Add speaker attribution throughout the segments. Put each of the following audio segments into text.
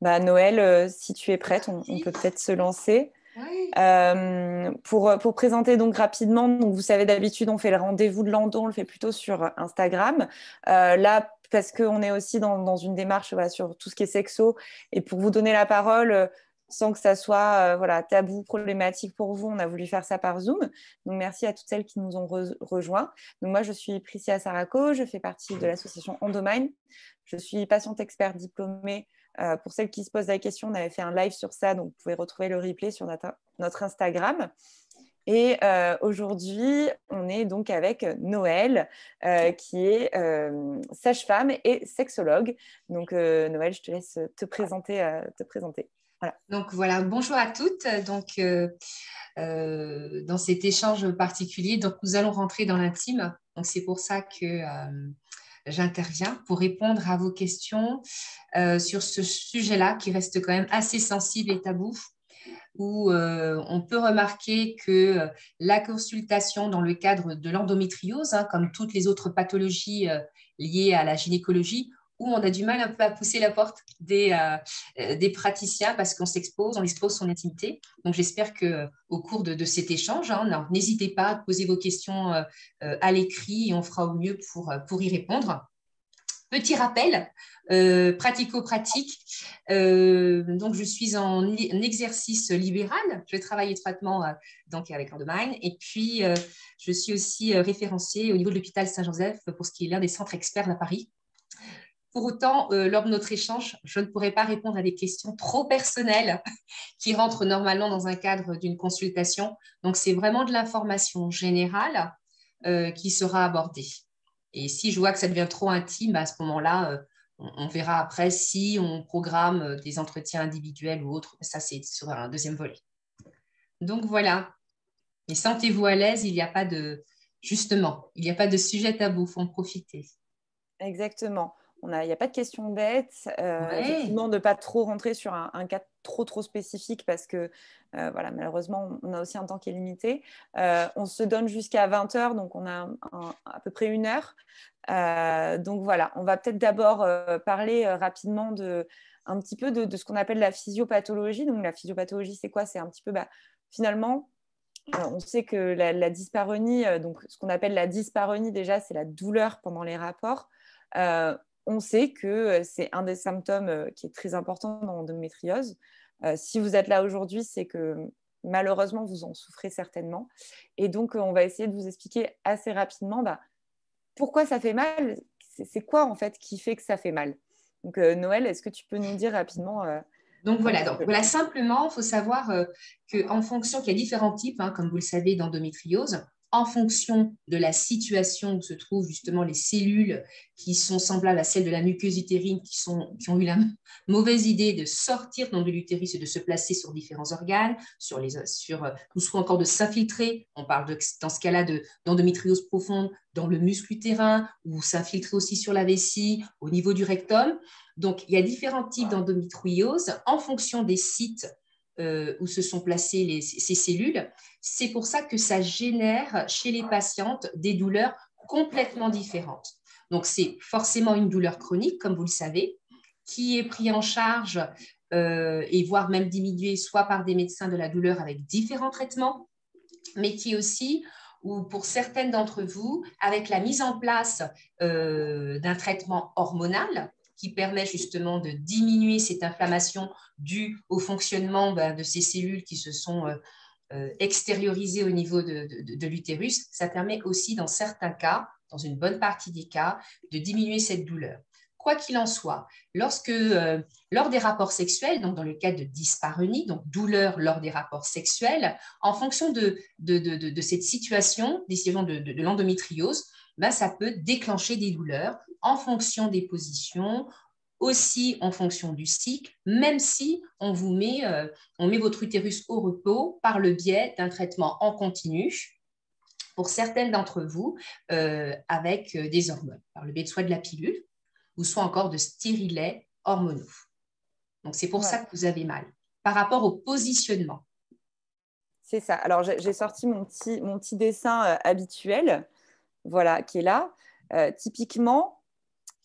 Speaker 1: Bah, Noël, si tu es prête, on peut peut-être se lancer.
Speaker 2: Oui.
Speaker 1: Pour présenter donc rapidement, donc vous savez d'habitude on fait le rendez-vous de l'endo, on le fait plutôt sur Instagram. Là, parce qu'on est aussi dans une démarche voilà, sur tout ce qui est sexo, et pour vous donner la parole, sans que ça soit voilà, tabou, problématique pour vous, on a voulu faire ça par Zoom. Donc merci à toutes celles qui nous ont rejoints. Donc moi, je suis Priscilla Saraco, je fais partie de l'association Endomind. Je suis patiente experte diplômée. Pour celles qui se posent la question, on avait fait un live sur ça, donc vous pouvez retrouver le replay sur notre Instagram. Et aujourd'hui, on est donc avec Noël, qui est sage-femme et sexologue. Donc Noël, je te laisse te présenter. Voilà.
Speaker 2: Donc voilà, bonjour à toutes. Donc dans cet échange particulier, donc nous allons rentrer dans l'intime. Donc c'est pour ça que j'interviens pour répondre à vos questions sur ce sujet-là qui reste quand même assez sensible et tabou, où on peut remarquer que la consultation dans le cadre de l'endométriose, hein, comme toutes les autres pathologies liées à la gynécologie, où on a du mal un peu à pousser la porte des praticiens parce qu'on s'expose, on expose son intimité. Donc j'espère qu'au cours de cet échange, hein, n'hésitez pas à poser vos questions à l'écrit et on fera au mieux pour y répondre. Petit rappel, pratico-pratique. Donc, je suis en exercice libéral. Je travaille étroitement donc avec Endomind. Et puis, je suis aussi référencée au niveau de l'hôpital Saint-Joseph pour ce qui est l'un des centres experts à Paris. Pour autant, lors de notre échange, je ne pourrai pas répondre à des questions trop personnelles qui rentrent normalement dans un cadre d'une consultation. Donc, c'est vraiment de l'information générale qui sera abordée. Et si je vois que ça devient trop intime, à ce moment-là, on verra après si on programme des entretiens individuels ou autres. Ça, c'est sur un deuxième volet. Donc voilà. Et sentez-vous à l'aise, il n'y a pas de, justement, il n'y a pas de sujet tabou, il faut en profiter.
Speaker 1: Exactement. Il n'y a pas de questions bêtes.
Speaker 2: Ouais,
Speaker 1: Effectivement, de ne pas trop rentrer sur un cas trop spécifique parce que voilà, malheureusement, on a aussi un temps qui est limité. On se donne jusqu'à 20 heures, donc on a à peu près 1 heure. Donc voilà, on va peut-être d'abord parler rapidement un petit peu de ce qu'on appelle la physiopathologie. Donc la physiopathologie, c'est quoi? C'est un petit peu, finalement, on sait que la dyspareunie, donc ce qu'on appelle la dyspareunie déjà, c'est la douleur pendant les rapports. On sait que c'est un des symptômes qui est très important dans l'endométriose. Si vous êtes là aujourd'hui, c'est que malheureusement, vous en souffrez certainement. Et donc, on va essayer de vous expliquer assez rapidement pourquoi ça fait mal. C'est quoi en fait qui fait que ça fait mal? Donc, Noël, est-ce que tu peux nous dire rapidement
Speaker 2: donc
Speaker 1: un
Speaker 2: voilà,
Speaker 1: petit
Speaker 2: donc
Speaker 1: peu?
Speaker 2: voilà, simplement, il faut savoir qu'en fonction qu'il y a différents types, hein, comme vous le savez, d'endométriose, en fonction de la situation où se trouvent justement les cellules qui sont semblables à celles de la muqueuse utérine, qui ont eu la mauvaise idée de sortir de l'utérus et de se placer sur différents organes, ou soit encore de s'infiltrer. On parle dans ce cas-là d'endométriose profonde dans le muscle utérin, ou s'infiltrer aussi sur la vessie, au niveau du rectum. Donc, il y a différents types d'endométriose en fonction des sites où se sont placées ces cellules. C'est pour ça que ça génère chez les patientes des douleurs complètement différentes. Donc, c'est forcément une douleur chronique, comme vous le savez, qui est prise en charge et voire même diminuée soit par des médecins de la douleur avec différents traitements, mais qui est aussi, ou pour certaines d'entre vous, avec la mise en place d'un traitement hormonal qui permet justement de diminuer cette inflammation due au fonctionnement de ces cellules qui se sont extériorisées au niveau de l'utérus. Ça permet aussi, dans certains cas, dans une bonne partie des cas, de diminuer cette douleur. Quoi qu'il en soit, lors des rapports sexuels, donc dans le cas de dyspareunie, donc douleur lors des rapports sexuels, en fonction de cette situation, de l'endométriose, ça peut déclencher des douleurs en fonction des positions, aussi en fonction du cycle, même si on met votre utérus au repos par le biais d'un traitement en continu pour certaines d'entre vous avec des hormones, par le biais de soit de la pilule ou soit encore de stérilets hormonaux. Donc, c'est pour ça
Speaker 1: Voilà.
Speaker 2: que vous avez mal. Par rapport au positionnement.
Speaker 1: C'est ça. Alors, j'ai sorti mon petit dessin habituel, voilà, qui est là. Typiquement,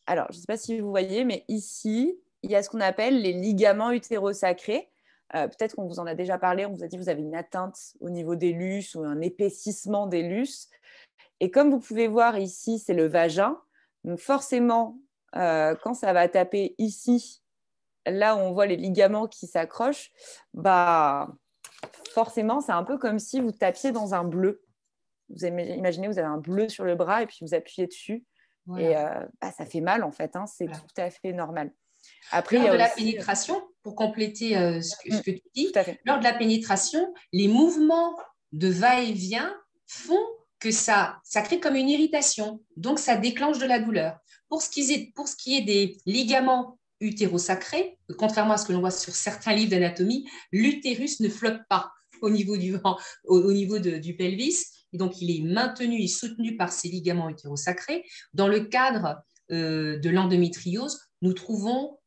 Speaker 1: alors, je ne sais pas si vous voyez, mais ici, il y a ce qu'on appelle les ligaments utérosacrés. Peut-être qu'on vous en a déjà parlé, on vous a dit que vous avez une atteinte au niveau des lus ou un épaississement des lus. Et comme vous pouvez voir ici, c'est le vagin. Donc forcément, quand ça va taper ici, là où on voit les ligaments qui s'accrochent, bah, forcément, c'est un peu comme si vous tapiez dans un bleu. Vous imaginez, vous avez un bleu sur le bras et puis vous appuyez dessus.
Speaker 2: Voilà.
Speaker 1: Et bah, ça fait mal, en fait. Hein, c'est
Speaker 2: Voilà.
Speaker 1: tout à fait normal. Après, il y
Speaker 2: Lors
Speaker 1: a
Speaker 2: de la
Speaker 1: aussi…
Speaker 2: pénétration, pour compléter ce que tu dis,
Speaker 1: Tout à fait.
Speaker 2: lors de la pénétration, les mouvements de va-et-vient font que ça crée comme une irritation. Donc, ça déclenche de la douleur. Pour ce qui est des ligaments utérosacrés, contrairement à ce que l'on voit sur certains livres d'anatomie, l'utérus ne flotte pas au niveau du pelvis. Et donc, il est maintenu et soutenu par ces ligaments utérosacrés. Dans le cadre de l'endométriose, nous trouvons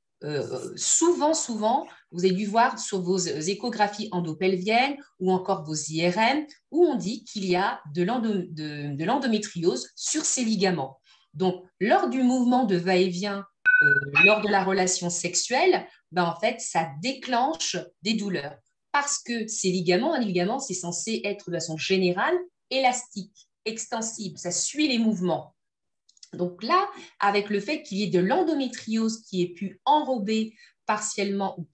Speaker 2: souvent, vous avez dû voir sur vos échographies endopelviennes ou encore vos IRM, où on dit qu'il y a de l'endométriose sur ces ligaments. Donc, lors du mouvement de va-et-vient, lors de la relation sexuelle, ben, en fait, ça déclenche des douleurs. Parce que ces ligaments, un ligament, c'est censé être de façon générale élastique, extensible, ça suit les mouvements. Donc là, avec le fait qu'il y ait de l'endométriose qui ait pu enrober partiellement ou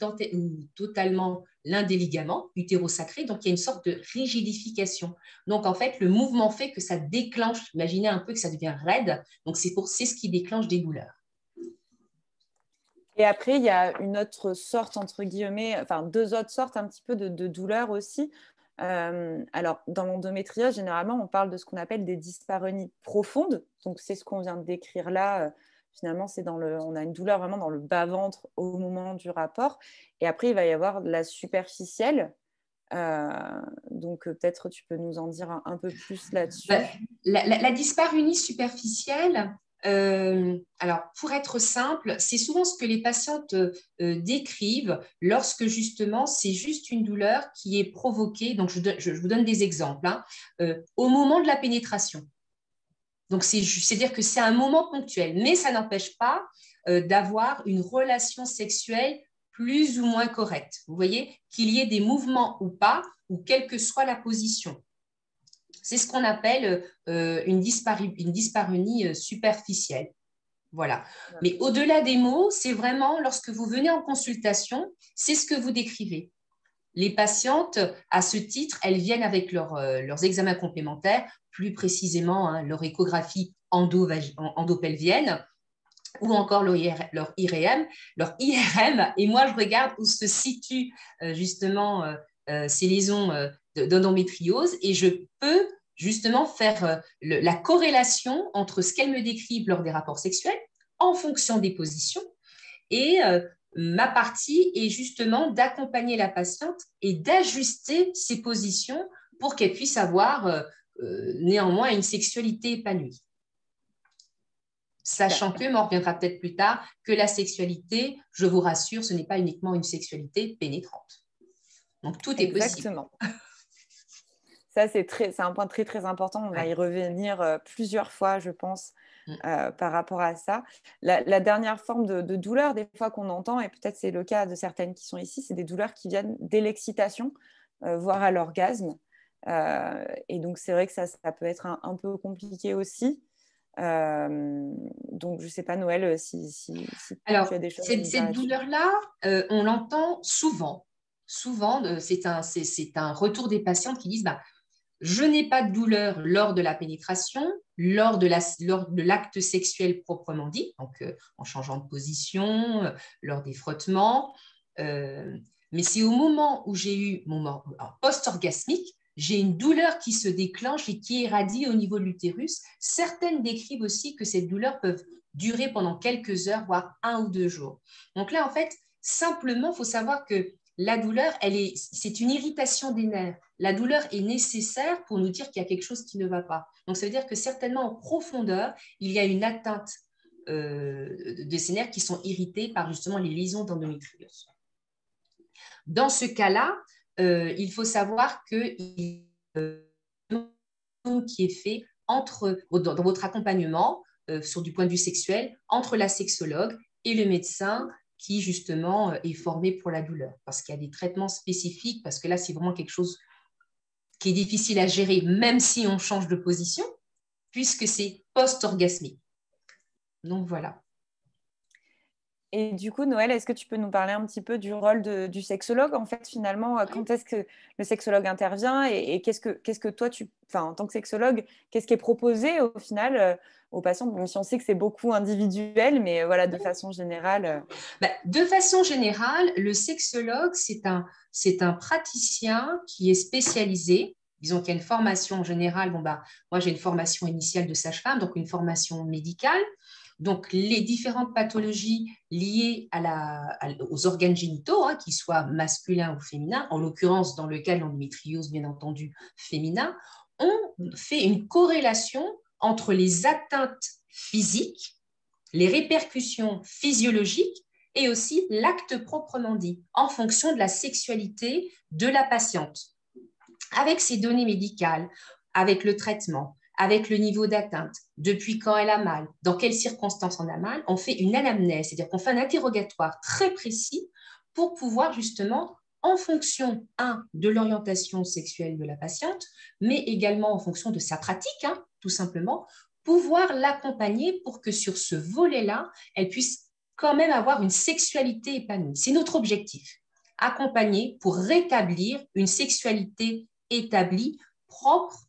Speaker 2: totalement l'un des ligaments utérosacrés, donc il y a une sorte de rigidification. Donc en fait, le mouvement fait que ça déclenche, imaginez un peu que ça devient raide, donc c'est ce qui déclenche des douleurs.
Speaker 1: Et après, il y a une autre sorte, entre guillemets, enfin deux autres sortes un petit peu de douleurs aussi. Alors, dans l'endométriose, généralement, on parle de ce qu'on appelle des dyspareunies profondes. Donc, c'est ce qu'on vient de décrire là. Finalement, on a une douleur vraiment dans le bas-ventre au moment du rapport. Et après, il va y avoir de la superficielle. Donc, peut-être tu peux nous en dire un peu plus là-dessus.
Speaker 2: La dyspareunie superficielle, alors pour être simple, c'est souvent ce que les patientes décrivent lorsque justement c'est juste une douleur qui est provoquée. Donc je vous donne des exemples, hein, au moment de la pénétration. Donc c'est-à-dire que c'est un moment ponctuel, mais ça n'empêche pas d'avoir une relation sexuelle plus ou moins correcte. Vous voyez, qu'il y ait des mouvements ou pas, ou quelle que soit la position. C'est ce qu'on appelle une dyspareunie superficielle. Voilà. Mais au-delà des mots, c'est vraiment lorsque vous venez en consultation, c'est ce que vous décrivez. Les patientes, à ce titre, elles viennent avec leurs examens complémentaires, plus précisément hein, leur échographie endopelvienne ou encore leur IRM. Et moi, je regarde où se situent justement ces lésions d'endométriose et je peux justement faire la corrélation entre ce qu'elles me décrivent lors des rapports sexuels en fonction des positions et ma partie est justement d'accompagner la patiente et d'ajuster ses positions pour qu'elle puisse avoir néanmoins une sexualité épanouie. Sachant que, mais on reviendra peut-être plus tard, que la sexualité, je vous rassure, ce n'est pas uniquement une sexualité pénétrante. Donc, tout est possible.
Speaker 1: Exactement. Ça, c'est un point très, très important. On va y revenir plusieurs fois, je pense, par rapport à ça. La dernière forme de douleur, des fois qu'on entend, et peut-être c'est le cas de certaines qui sont ici, c'est des douleurs qui viennent dès l'excitation, voire à l'orgasme. Et donc, c'est vrai que ça peut être un peu compliqué aussi. Donc, je ne sais pas, Noël, si
Speaker 2: alors,
Speaker 1: tu as des choses à dire
Speaker 2: cette douleur-là, on l'entend souvent. Souvent, c'est un retour des patientes qui disent je n'ai pas de douleur lors de la pénétration, lors de l'acte sexuel proprement dit, donc en changeant de position, lors des frottements. Mais c'est au moment où j'ai eu mon post-orgasmique, j'ai une douleur qui se déclenche et qui irradie au niveau de l'utérus. Certaines décrivent aussi que ces douleurs peuvent durer pendant quelques heures, voire 1 ou 2 jours. Donc là, en fait, simplement, il faut savoir que la douleur, c'est une irritation des nerfs. La douleur est nécessaire pour nous dire qu'il y a quelque chose qui ne va pas. Donc, ça veut dire que certainement en profondeur, il y a une atteinte de ces nerfs qui sont irrités par justement les lésions d'endométriose. Dans ce cas-là, il faut savoir que qui est fait dans votre accompagnement sur du point de vue sexuel entre la sexologue et le médecin qui justement est formé pour la douleur, parce qu'il y a des traitements spécifiques, parce que là, c'est vraiment quelque chose qui est difficile à gérer, même si on change de position, puisque c'est post-orgasmique. Donc voilà.
Speaker 1: Et du coup, Noël, est-ce que tu peux nous parler un petit peu du rôle du sexologue? En fait, finalement, quand est-ce que le sexologue intervient et qu'est-ce que toi, en tant que sexologue, qu'est-ce qui est proposé au final aux patients? Même si on sait que c'est beaucoup individuel, mais voilà, de façon générale.
Speaker 2: De façon générale, le sexologue, c'est un praticien qui est spécialisé. Disons qu'il y a une formation en général. Moi, j'ai une formation initiale de sage-femme, donc une formation médicale. Donc, les différentes pathologies liées aux organes génitaux, hein, qu'ils soient masculins ou féminins, en l'occurrence, dans le cas de l'endométriose, bien entendu, féminin, on fait une corrélation entre les atteintes physiques, les répercussions physiologiques et aussi l'acte proprement dit, en fonction de la sexualité de la patiente. Avec ces données médicales, avec le traitement, avec le niveau d'atteinte, depuis quand elle a mal, dans quelles circonstances on a mal, on fait une anamnèse, c'est-à-dire qu'on fait un interrogatoire très précis pour pouvoir justement, en fonction, de l'orientation sexuelle de la patiente, mais également en fonction de sa pratique, tout simplement, pouvoir l'accompagner pour que sur ce volet-là, elle puisse quand même avoir une sexualité épanouie. C'est notre objectif. Accompagner pour rétablir une sexualité établie, propre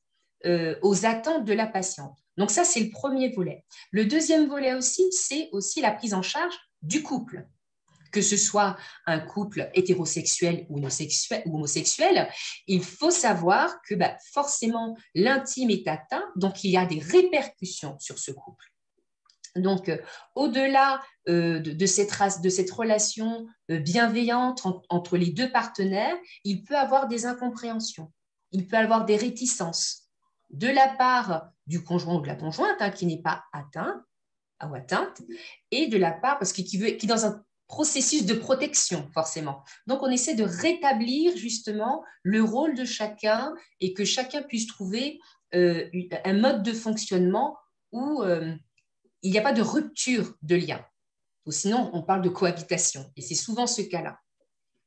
Speaker 2: aux attentes de la patiente. Donc ça, c'est le premier volet. Le deuxième volet aussi, c'est aussi la prise en charge du couple. Que ce soit un couple hétérosexuel ou homosexuel, il faut savoir que forcément, l'intime est atteint, donc il y a des répercussions sur ce couple. Donc, au-delà de cette relation bienveillante entre les deux partenaires, il peut avoir des incompréhensions, il peut avoir des réticences de la part du conjoint ou de la conjointe qui n'est pas atteint ou atteinte, et de la part, parce qui est dans un processus de protection, forcément. Donc, on essaie de rétablir justement le rôle de chacun et que chacun puisse trouver un mode de fonctionnement où il n'y a pas de rupture de lien. Ou sinon, on parle de cohabitation. Et c'est souvent ce cas-là.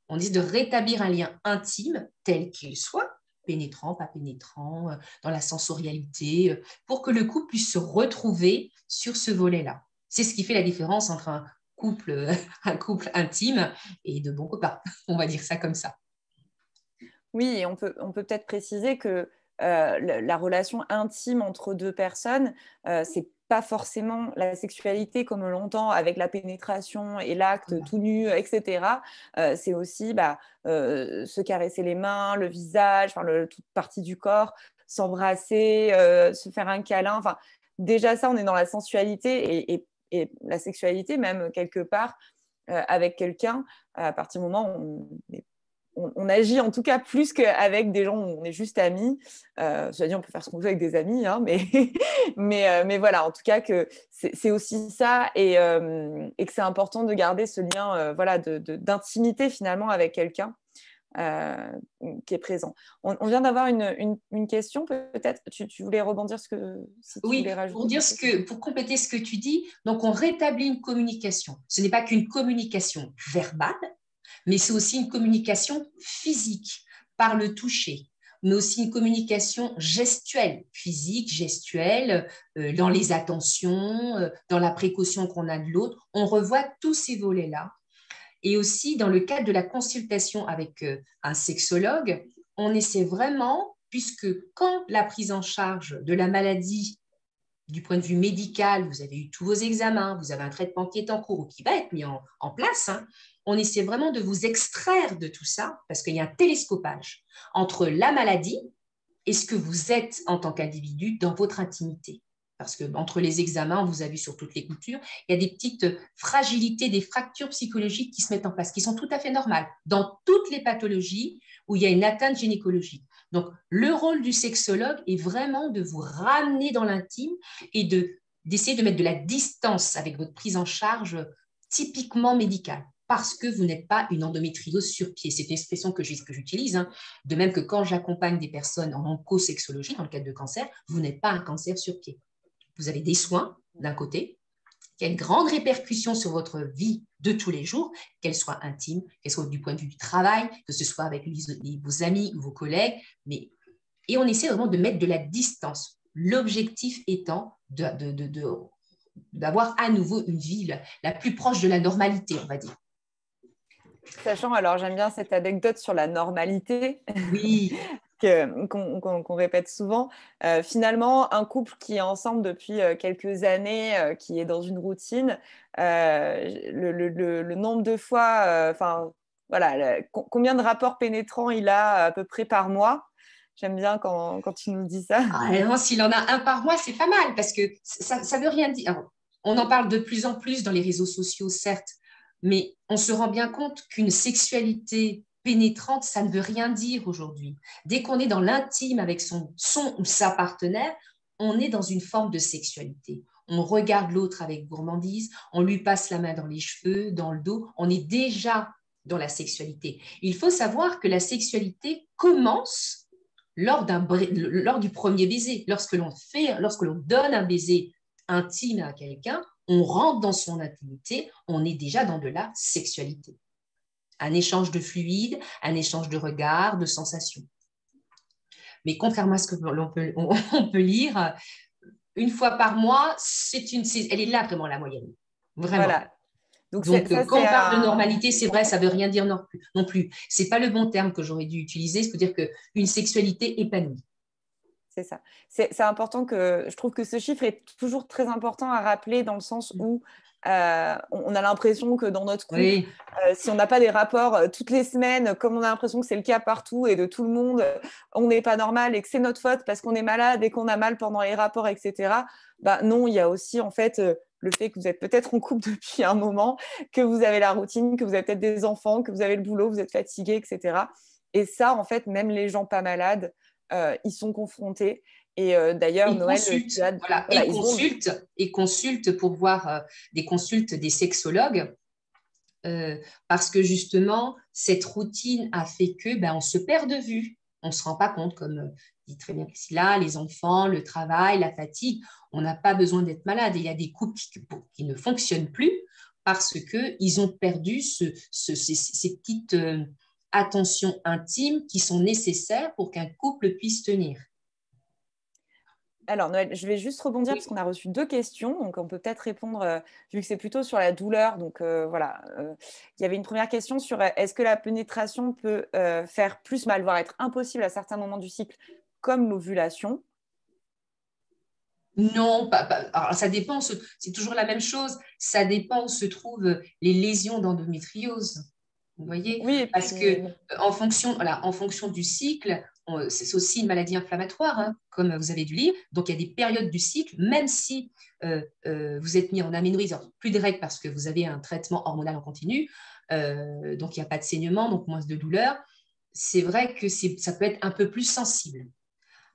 Speaker 2: On essaie de rétablir un lien intime, tel qu'il soit, pénétrant, pas pénétrant, dans la sensorialité, pour que le couple puisse se retrouver sur ce volet-là. C'est ce qui fait la différence entre un couple intime et de bons copains. On va dire ça comme ça.
Speaker 1: Oui, et on peut peut-être préciser que la relation intime entre deux personnes, c'est pas forcément la sexualité comme on l'entend avec la pénétration et l'acte tout nu, etc. C'est aussi se caresser les mains, le visage, toute partie du corps, s'embrasser, se faire un câlin. Enfin, déjà ça, on est dans la sensualité et la sexualité même quelque part avec quelqu'un. À partir du moment où on agit en tout cas plus qu'avec des gens où on est juste amis. Cela dit, on peut faire ce qu'on veut avec des amis, mais voilà, en tout cas que c'est aussi ça et que c'est important de garder ce lien d'intimité finalement avec quelqu'un qui est présent. On vient d'avoir une question, peut-être. Tu voulais rebondir si tu voulais rajouter.
Speaker 2: Pour compléter ce que tu dis, donc on rétablit une communication. Ce n'est pas qu'une communication verbale, mais c'est aussi une communication physique par le toucher, mais aussi une communication gestuelle, physique, gestuelle, dans les attentions, dans la précaution qu'on a de l'autre. On revoit tous ces volets-là. Et aussi, dans le cadre de la consultation avec un sexologue, on essaie vraiment, puisque quand la prise en charge de la maladie du point de vue médical, vous avez eu tous vos examens, vous avez un traitement qui est en cours ou qui va être mis en place, on essaie vraiment de vous extraire de tout ça parce qu'il y a un télescopage entre la maladie et ce que vous êtes en tant qu'individu dans votre intimité. Parce qu'entre les examens, on vous a vu sur toutes les coutures, il y a des petites fragilités, des fractures psychologiques qui se mettent en place, qui sont tout à fait normales dans toutes les pathologies où il y a une atteinte gynécologique. Donc, le rôle du sexologue est vraiment de vous ramener dans l'intime et d'essayer de mettre de la distance avec votre prise en charge typiquement médicale, parce que vous n'êtes pas une endométriose sur pied. C'est une expression que j'utilise, de même que quand j'accompagne des personnes en oncosexologie, dans le cadre de cancer, vous n'êtes pas un cancer sur pied. Vous avez des soins d'un côté qui a une grande répercussion sur votre vie de tous les jours, qu'elle soit intime, qu'elle soit du point de vue du travail, que ce soit avec vos amis ou vos collègues, et on essaie vraiment de mettre de la distance. L'objectif étant d'avoir à nouveau une vie la plus proche de la normalité, on va dire.
Speaker 1: Sachant, alors j'aime bien cette anecdote sur la normalité.
Speaker 2: Oui.
Speaker 1: qu'on répète souvent. Finalement, un couple qui est ensemble depuis quelques années, qui est dans une routine, le nombre de fois, voilà, combien de rapports pénétrants il a à peu près par mois. J'aime bien quand tu nous dis ça.
Speaker 2: Ah, s'il en a un par mois, c'est pas mal parce que ça ne veut rien dire. Alors, on en parle de plus en plus dans les réseaux sociaux, certes, mais on se rend bien compte qu'une sexualité pénétrante, ça ne veut rien dire aujourd'hui. Dès qu'on est dans l'intime avec son ou sa partenaire, on est dans une forme de sexualité. On regarde l'autre avec gourmandise, on lui passe la main dans les cheveux, dans le dos, on est déjà dans la sexualité. Il faut savoir que la sexualité commence lors du premier baiser. Lorsque l'on donne un baiser intime à quelqu'un, on rentre dans son intimité, on est déjà dans de la sexualité. Un échange de fluides, un échange de regards, de sensations. Mais contrairement à ce que on peut lire, une fois par mois, elle est là vraiment la moyenne. Vraiment.
Speaker 1: Voilà.
Speaker 2: Donc quand on parle de normalité, c'est vrai, ça ne veut rien dire non plus. Ce n'est pas le bon terme que j'aurais dû utiliser, c'est-à-dire qu'une sexualité épanouie.
Speaker 1: C'est ça. C'est important je trouve que ce chiffre est toujours très important à rappeler dans le sens où on a l'impression que dans notre couple,
Speaker 2: oui.
Speaker 1: Si on n'a pas des rapports toutes les semaines, comme on a l'impression que c'est le cas partout et de tout le monde, on n'est pas normal et que c'est notre faute parce qu'on est malade et qu'on a mal pendant les rapports, etc. Bah, non, il y a aussi en fait le fait que vous êtes peut-être en couple depuis un moment, que vous avez la routine, que vous avez peut-être des enfants, que vous avez le boulot, vous êtes fatigué, etc. Et ça, en fait, même les gens pas malades, ils sont confrontés. Et d'ailleurs, Noël,
Speaker 2: et consulte pour voir des consultes des sexologues parce que justement, cette routine a fait que on se perd de vue. On ne se rend pas compte, comme dit très bien Priscilla, les enfants, le travail, la fatigue. On n'a pas besoin d'être malade. Et il y a des couples qui ne fonctionnent plus parce qu'ils ont perdu ces petites attentions intimes qui sont nécessaires pour qu'un couple puisse tenir.
Speaker 1: Alors, Noël, je vais juste rebondir parce qu'on a reçu 2 questions. Donc, on peut peut-être répondre, vu que c'est plutôt sur la douleur. Donc, voilà. Il y avait une première question sur est-ce que la pénétration peut faire plus mal, voire être impossible à certains moments du cycle, comme l'ovulation?
Speaker 2: Non, alors ça dépend, c'est toujours la même chose. Ça dépend où se trouvent les lésions d'endométriose. Vous voyez,
Speaker 1: Oui,
Speaker 2: parce que en fonction du cycle, c'est aussi une maladie inflammatoire, hein, comme vous avez dû lire. Donc, il y a des périodes du cycle, même si vous êtes mis en aménorrhée, plus de règles parce que vous avez un traitement hormonal en continu, donc il n'y a pas de saignement, donc moins de douleur. C'est vrai que ça peut être un peu plus sensible.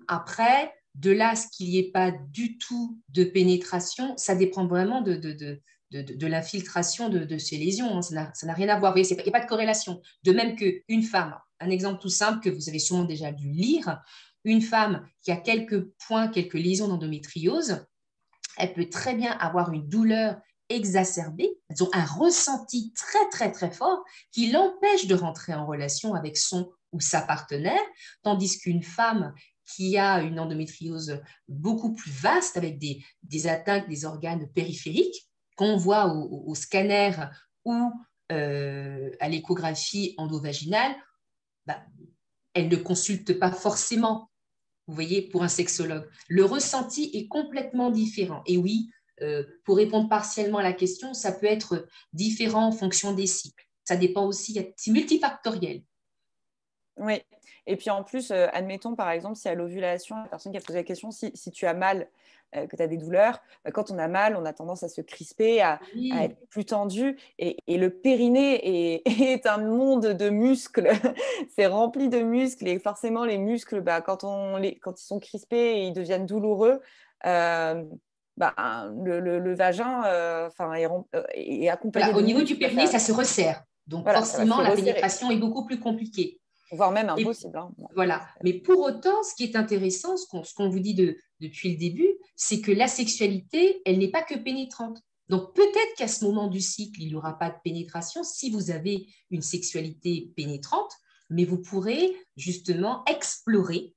Speaker 2: Après, de là à ce qu'il n'y ait pas du tout de pénétration, ça dépend vraiment de l'infiltration de ces lésions. Hein. Ça n'a rien à voir. Il n'y a pas de corrélation. De même qu'une femme, un exemple tout simple que vous avez sûrement déjà dû lire, une femme qui a quelques points, quelques lésions d'endométriose, elle peut très bien avoir une douleur exacerbée, elles ont un ressenti très, très, très fort qui l'empêche de rentrer en relation avec son ou sa partenaire, tandis qu'une femme qui a une endométriose beaucoup plus vaste avec des atteintes des organes périphériques qu'on voit au scanner ou à l'échographie endovaginale, elle ne consulte pas forcément, vous voyez, pour un sexologue. Le ressenti est complètement différent. Et oui, pour répondre partiellement à la question, ça peut être différent en fonction des cycles. Ça dépend aussi, c'est multifactoriel.
Speaker 1: Oui, et puis en plus, admettons par exemple, si à l'ovulation, la personne qui a posé la question, si tu as mal, que tu as des douleurs, quand on a mal, on a tendance à se crisper, à être plus tendu, et le périnée est un monde de muscles, c'est rempli de muscles, et forcément les muscles, quand ils sont crispés et ils deviennent douloureux, le vagin est accompagné de
Speaker 2: Au niveau
Speaker 1: muscles.
Speaker 2: du périnée, ça se resserre. Donc forcément, la pénétration est beaucoup plus compliquée.
Speaker 1: Voire même impossible. Hein.
Speaker 2: Voilà. Mais pour autant, ce qui est intéressant, ce qu'on vous dit depuis le début, c'est que la sexualité, elle n'est pas que pénétrante. Donc, peut-être qu'à ce moment du cycle, il n'y aura pas de pénétration si vous avez une sexualité pénétrante, mais vous pourrez justement explorer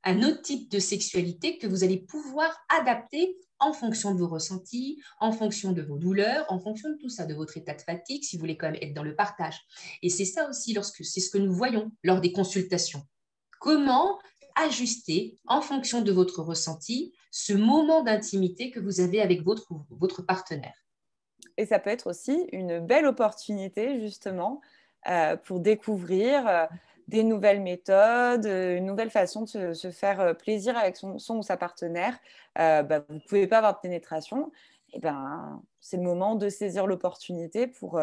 Speaker 2: un autre type de sexualité que vous allez pouvoir adapter en fonction de vos ressentis, en fonction de vos douleurs, en fonction de tout ça, de votre état de fatigue, si vous voulez quand même être dans le partage. Et c'est ça aussi, c'est ce que nous voyons lors des consultations. Comment ajuster en fonction de votre ressenti ce moment d'intimité que vous avez avec votre partenaire.
Speaker 1: Et ça peut être aussi une belle opportunité, justement, pour découvrir des nouvelles méthodes, une nouvelle façon de se faire plaisir avec son ou sa partenaire. Vous ne pouvez pas avoir de pénétration. Et c'est le moment de saisir l'opportunité pour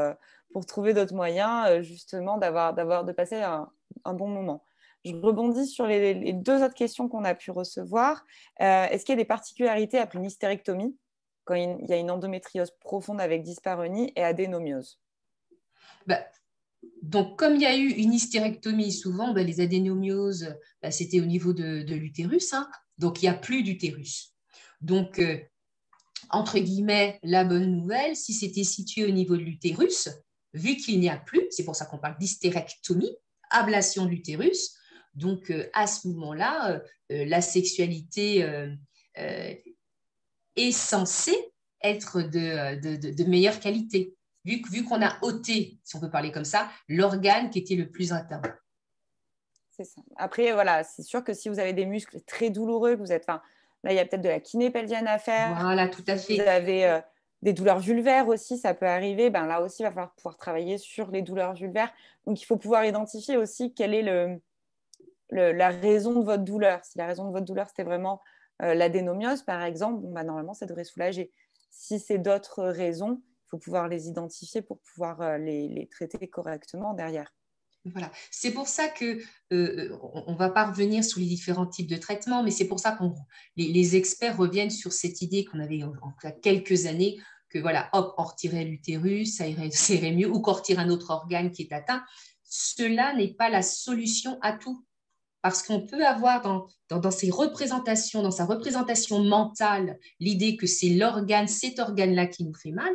Speaker 1: trouver d'autres moyens, justement, de passer un bon moment. Je rebondis sur les deux autres questions qu'on a pu recevoir. Est-ce qu'il y a des particularités après une hystérectomie quand il y a une endométriose profonde avec dyspareunie et adénomiose?
Speaker 2: Donc, comme il y a eu une hystérectomie, souvent, les adénomioses, c'était au niveau de l'utérus. Hein, donc, il n'y a plus d'utérus. Donc, entre guillemets, la bonne nouvelle, si c'était situé au niveau de l'utérus, vu qu'il n'y a plus, c'est pour ça qu'on parle d'hystérectomie, ablation de l'utérus. Donc, à ce moment-là, la sexualité est censée être de meilleure qualité, vu qu'on a ôté, si on peut parler comme ça, l'organe qui était le plus atteint.
Speaker 1: C'est ça. Après, voilà, c'est sûr que si vous avez des muscles très douloureux, que vous êtes, là, il y a peut-être de la kiné pelvienne à faire.
Speaker 2: Voilà, tout à fait.
Speaker 1: Vous avez des douleurs vulvaires aussi, ça peut arriver. Là aussi, il va falloir pouvoir travailler sur les douleurs vulvaires. Donc, il faut pouvoir identifier aussi quelle est la raison de votre douleur. Si la raison de votre douleur, c'était vraiment l'adénomiose, par exemple, normalement, ça devrait soulager. Si c'est d'autres raisons, il faut pouvoir les identifier pour pouvoir les traiter correctement derrière.
Speaker 2: Voilà. C'est pour ça que on va pas revenir sur les différents types de traitements, mais c'est pour ça que les experts reviennent sur cette idée qu'on avait en quelques années que voilà, hop, on retirait l'utérus, ça irait mieux, ou qu'on retire un autre organe qui est atteint. Cela n'est pas la solution à tout. Parce qu'on peut avoir dans ses représentations, dans sa représentation mentale, l'idée que c'est cet organe-là qui nous fait mal,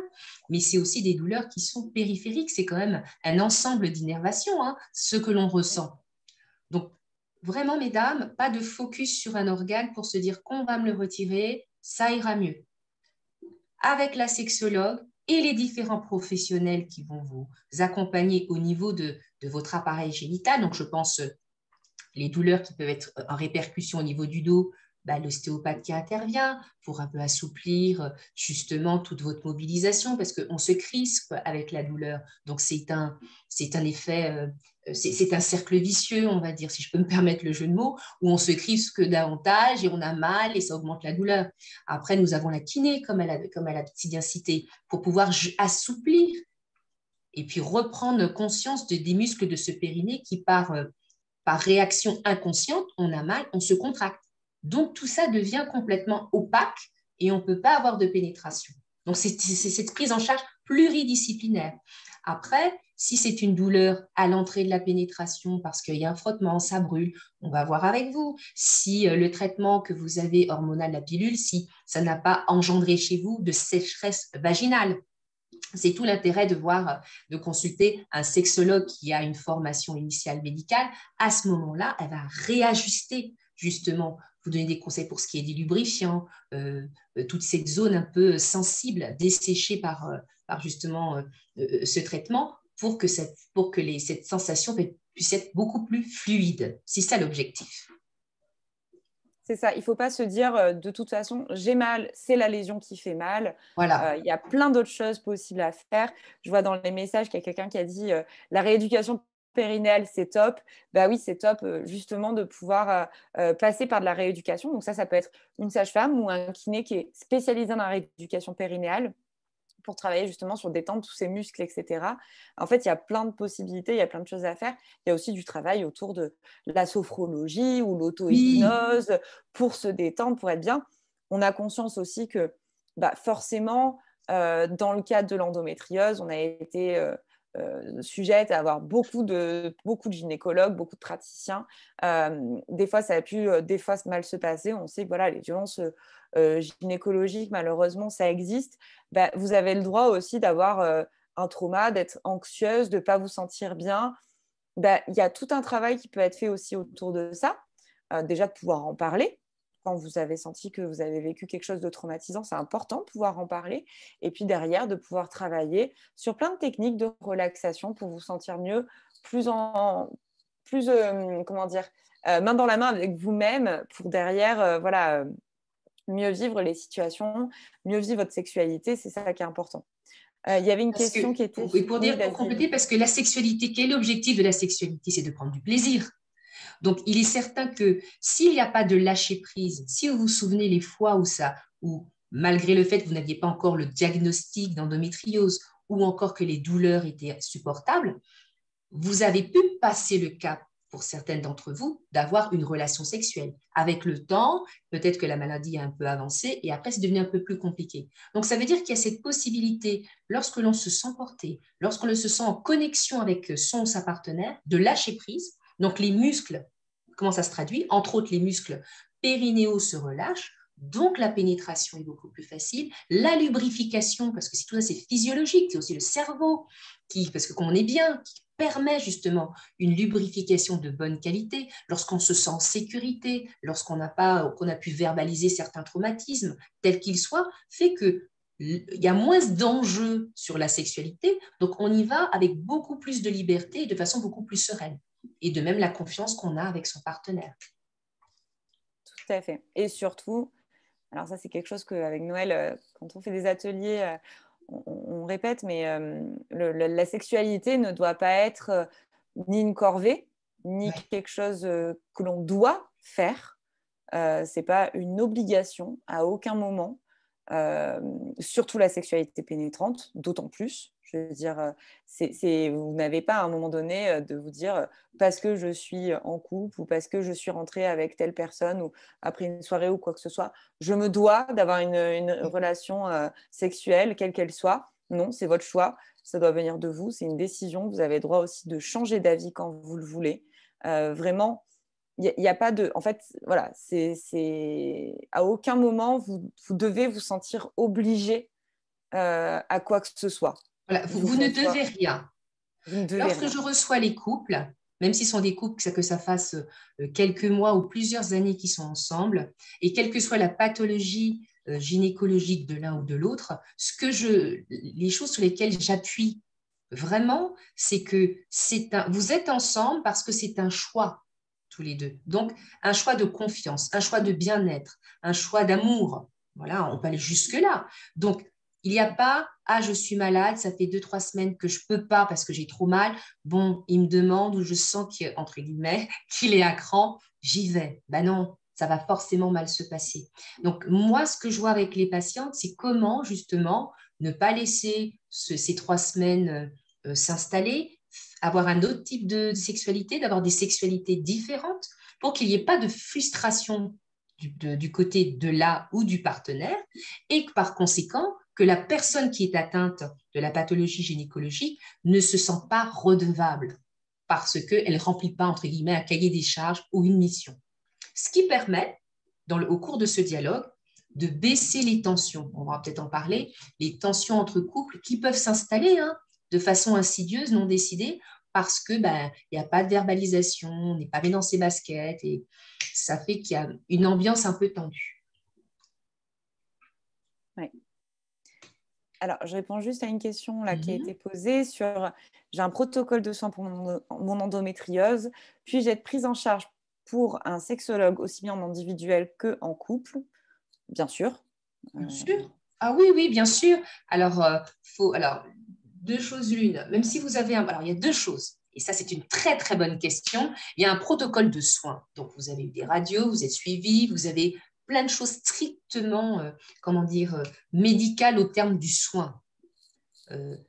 Speaker 2: mais c'est aussi des douleurs qui sont périphériques. C'est quand même un ensemble d'innervations, hein, ce que l'on ressent. Donc, vraiment, mesdames, pas de focus sur un organe pour se dire qu'on va me le retirer, ça ira mieux. Avec la sexologue et les différents professionnels qui vont vous accompagner au niveau de votre appareil génital, donc je pense les douleurs qui peuvent être en répercussion au niveau du dos, l'ostéopathe qui intervient pour un peu assouplir justement toute votre mobilisation parce qu'on se crispe avec la douleur. Donc, c'est un effet, c'est un cercle vicieux, on va dire, si je peux me permettre le jeu de mots, où on se crispe davantage et on a mal et ça augmente la douleur. Après, nous avons la kiné, comme elle a si bien cité, pour pouvoir assouplir et puis reprendre conscience des muscles de ce périnée qui, par réaction inconsciente, on a mal, on se contracte. Donc, tout ça devient complètement opaque et on ne peut pas avoir de pénétration. Donc, c'est cette prise en charge pluridisciplinaire. Après, si c'est une douleur à l'entrée de la pénétration parce qu'il y a un frottement, ça brûle, on va voir avec vous. Si le traitement que vous avez hormonal, la pilule, si ça n'a pas engendré chez vous de sécheresse vaginale, c'est tout l'intérêt de consulter un sexologue qui a une formation initiale médicale. À ce moment-là, elle va réajuster justement, vous donner des conseils pour ce qui est des lubrifiants, toute cette zone un peu sensible, desséchée par justement ce traitement pour que cette sensation puisse être beaucoup plus fluide. C'est ça l'objectif.
Speaker 1: C'est ça, il ne faut pas se dire de toute façon, j'ai mal, c'est la lésion qui fait mal.
Speaker 2: Voilà.
Speaker 1: Il y a plein d'autres choses possibles à faire. Je vois dans les messages qu'il y a quelqu'un qui a dit la rééducation périnéale, c'est top. Oui, c'est top justement de pouvoir passer par de la rééducation. Donc ça peut être une sage-femme ou un kiné qui est spécialisé dans la rééducation périnéale pour travailler justement sur détendre tous ces muscles, etc. En fait, il y a plein de possibilités, il y a plein de choses à faire. Il y a aussi du travail autour de la sophrologie ou l'auto-hypnose pour se détendre, pour être bien. On a conscience aussi que forcément, dans le cadre de l'endométriose, on a été sujette à avoir beaucoup de gynécologues, beaucoup de praticiens. Des fois, ça a pu des fois mal se passer. On sait que voilà, les violences gynécologiques, malheureusement, ça existe. Bah, vous avez le droit aussi d'avoir un trauma, d'être anxieuse, de ne pas vous sentir bien. Bah, y a tout un travail qui peut être fait aussi autour de ça. Déjà, de pouvoir en parler. Quand vous avez senti que vous avez vécu quelque chose de traumatisant, c'est important de pouvoir en parler. Et puis derrière, de pouvoir travailler sur plein de techniques de relaxation pour vous sentir mieux, comment dire, main dans la main avec vous-même pour derrière, mieux vivre les situations, mieux vivre votre sexualité. C'est ça qui est important. Il y avait une
Speaker 2: Parce que,
Speaker 1: question qui était...
Speaker 2: pour compléter, parce que la sexualité, quel est l'objectif de la sexualité? C'est de prendre du plaisir. Donc, il est certain que s'il n'y a pas de lâcher prise, si vous vous souvenez les fois où malgré le fait que vous n'aviez pas encore le diagnostic d'endométriose ou encore que les douleurs étaient supportables, vous avez pu passer le cap, pour certaines d'entre vous, d'avoir une relation sexuelle. Avec le temps, peut-être que la maladie a un peu avancé et après, c'est devenu un peu plus compliqué. Donc, ça veut dire qu'il y a cette possibilité, lorsque l'on se sent porté, lorsqu'on se sent en connexion avec son ou sa partenaire, de lâcher prise. Donc, les muscles, comment ça se traduit? Entre autres, les muscles périnéaux se relâchent. Donc, la pénétration est beaucoup plus facile. La lubrification, parce que tout ça, c'est physiologique, c'est aussi le cerveau, parce que quand on est bien, qui permet justement une lubrification de bonne qualité, lorsqu'on se sent en sécurité, qu'on a pu verbaliser certains traumatismes, tels qu'ils soient, fait que il y a moins d'enjeux sur la sexualité, donc on y va avec beaucoup plus de liberté et de façon beaucoup plus sereine. Et de même la confiance qu'on a avec son partenaire.
Speaker 1: Tout à fait. Et surtout, alors ça c'est quelque chose qu'avec Noël, quand on fait des ateliers, on répète, mais la sexualité ne doit pas être ni une corvée, ni quelque chose que l'on doit faire. C'est pas une obligation à aucun moment. Surtout la sexualité pénétrante, d'autant plus. Je veux dire, vous n'avez pas à un moment donné de vous dire parce que je suis en couple ou parce que je suis rentrée avec telle personne ou après une soirée ou quoi que ce soit, je me dois d'avoir une relation sexuelle, quelle qu'elle soit. Non, c'est votre choix, ça doit venir de vous, c'est une décision. Vous avez le droit aussi de changer d'avis quand vous le voulez. Vraiment, il n'y a pas de... En fait, voilà, à aucun moment, vous devez vous sentir obligé à quoi que ce soit.
Speaker 2: Voilà, vous ne devez rien.
Speaker 1: Vous ne devez
Speaker 2: Lorsque
Speaker 1: rien.
Speaker 2: je reçois les couples, même s'ils sont des couples, que ça fasse quelques mois ou plusieurs années qu'ils sont ensemble, et quelle que soit la pathologie gynécologique de l'un ou de l'autre, les choses sur lesquelles j'appuie vraiment, c'est que vous êtes ensemble parce que c'est un choix tous les deux. Donc, un choix de confiance, un choix de bien-être, un choix d'amour. Voilà, on peut aller jusque-là. Donc, il n'y a pas, ah, je suis malade, ça fait 2, 3 semaines que je ne peux pas parce que j'ai trop mal. Bon, il me demande ou je sens entre guillemets, qu'il est à cran, j'y vais. Ben non, ça va forcément mal se passer. Donc, moi, ce que je vois avec les patientes, c'est comment justement ne pas laisser ces 3 semaines s'installer, avoir un autre type de sexualité, d'avoir des sexualités différentes pour qu'il n'y ait pas de frustration du côté de la ou du partenaire et que par conséquent, que la personne qui est atteinte de la pathologie gynécologique ne se sent pas redevable parce qu'elle ne remplit pas, entre guillemets, un cahier des charges ou une mission. Ce qui permet, au cours de ce dialogue, de baisser les tensions. On va peut-être en parler, les tensions entre couples qui peuvent s'installer de façon insidieuse, non décidée, parce que y a pas de verbalisation, on n'est pas bien dans ses baskets et ça fait qu'il y a une ambiance un peu tendue.
Speaker 1: Oui. Alors, je réponds juste à une question là, qui a été posée sur j'ai un protocole de soins pour mon endométriose, puis-je être prise en charge pour un sexologue aussi bien en individuel qu'en couple? Bien sûr.
Speaker 2: Bien sûr. Ah oui, oui, bien sûr. Alors, deux choses l'une. Même si vous avez alors, il y a deux choses. Et ça, c'est une très, très bonne question. Il y a un protocole de soins. Donc, vous avez eu des radios, vous êtes suivi, vous avez plein de choses strictement, médicales au terme du soin.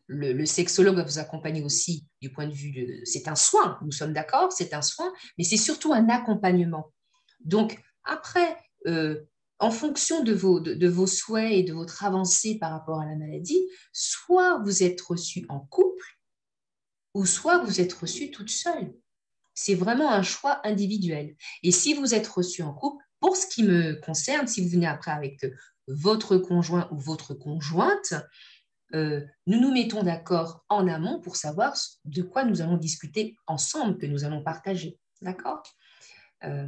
Speaker 2: Le sexologue va vous accompagner aussi du point de vue de... C'est un soin, nous sommes d'accord, c'est un soin, mais c'est surtout un accompagnement. Donc, après, en fonction de vos souhaits et de votre avancée par rapport à la maladie, soit vous êtes reçu en couple, ou soit vous êtes reçue toute seule. C'est vraiment un choix individuel. Et si vous êtes reçu en couple, pour ce qui me concerne, si vous venez après avec votre conjoint ou votre conjointe, nous nous mettons d'accord en amont pour savoir de quoi nous allons discuter ensemble, que nous allons partager. D'accord? euh,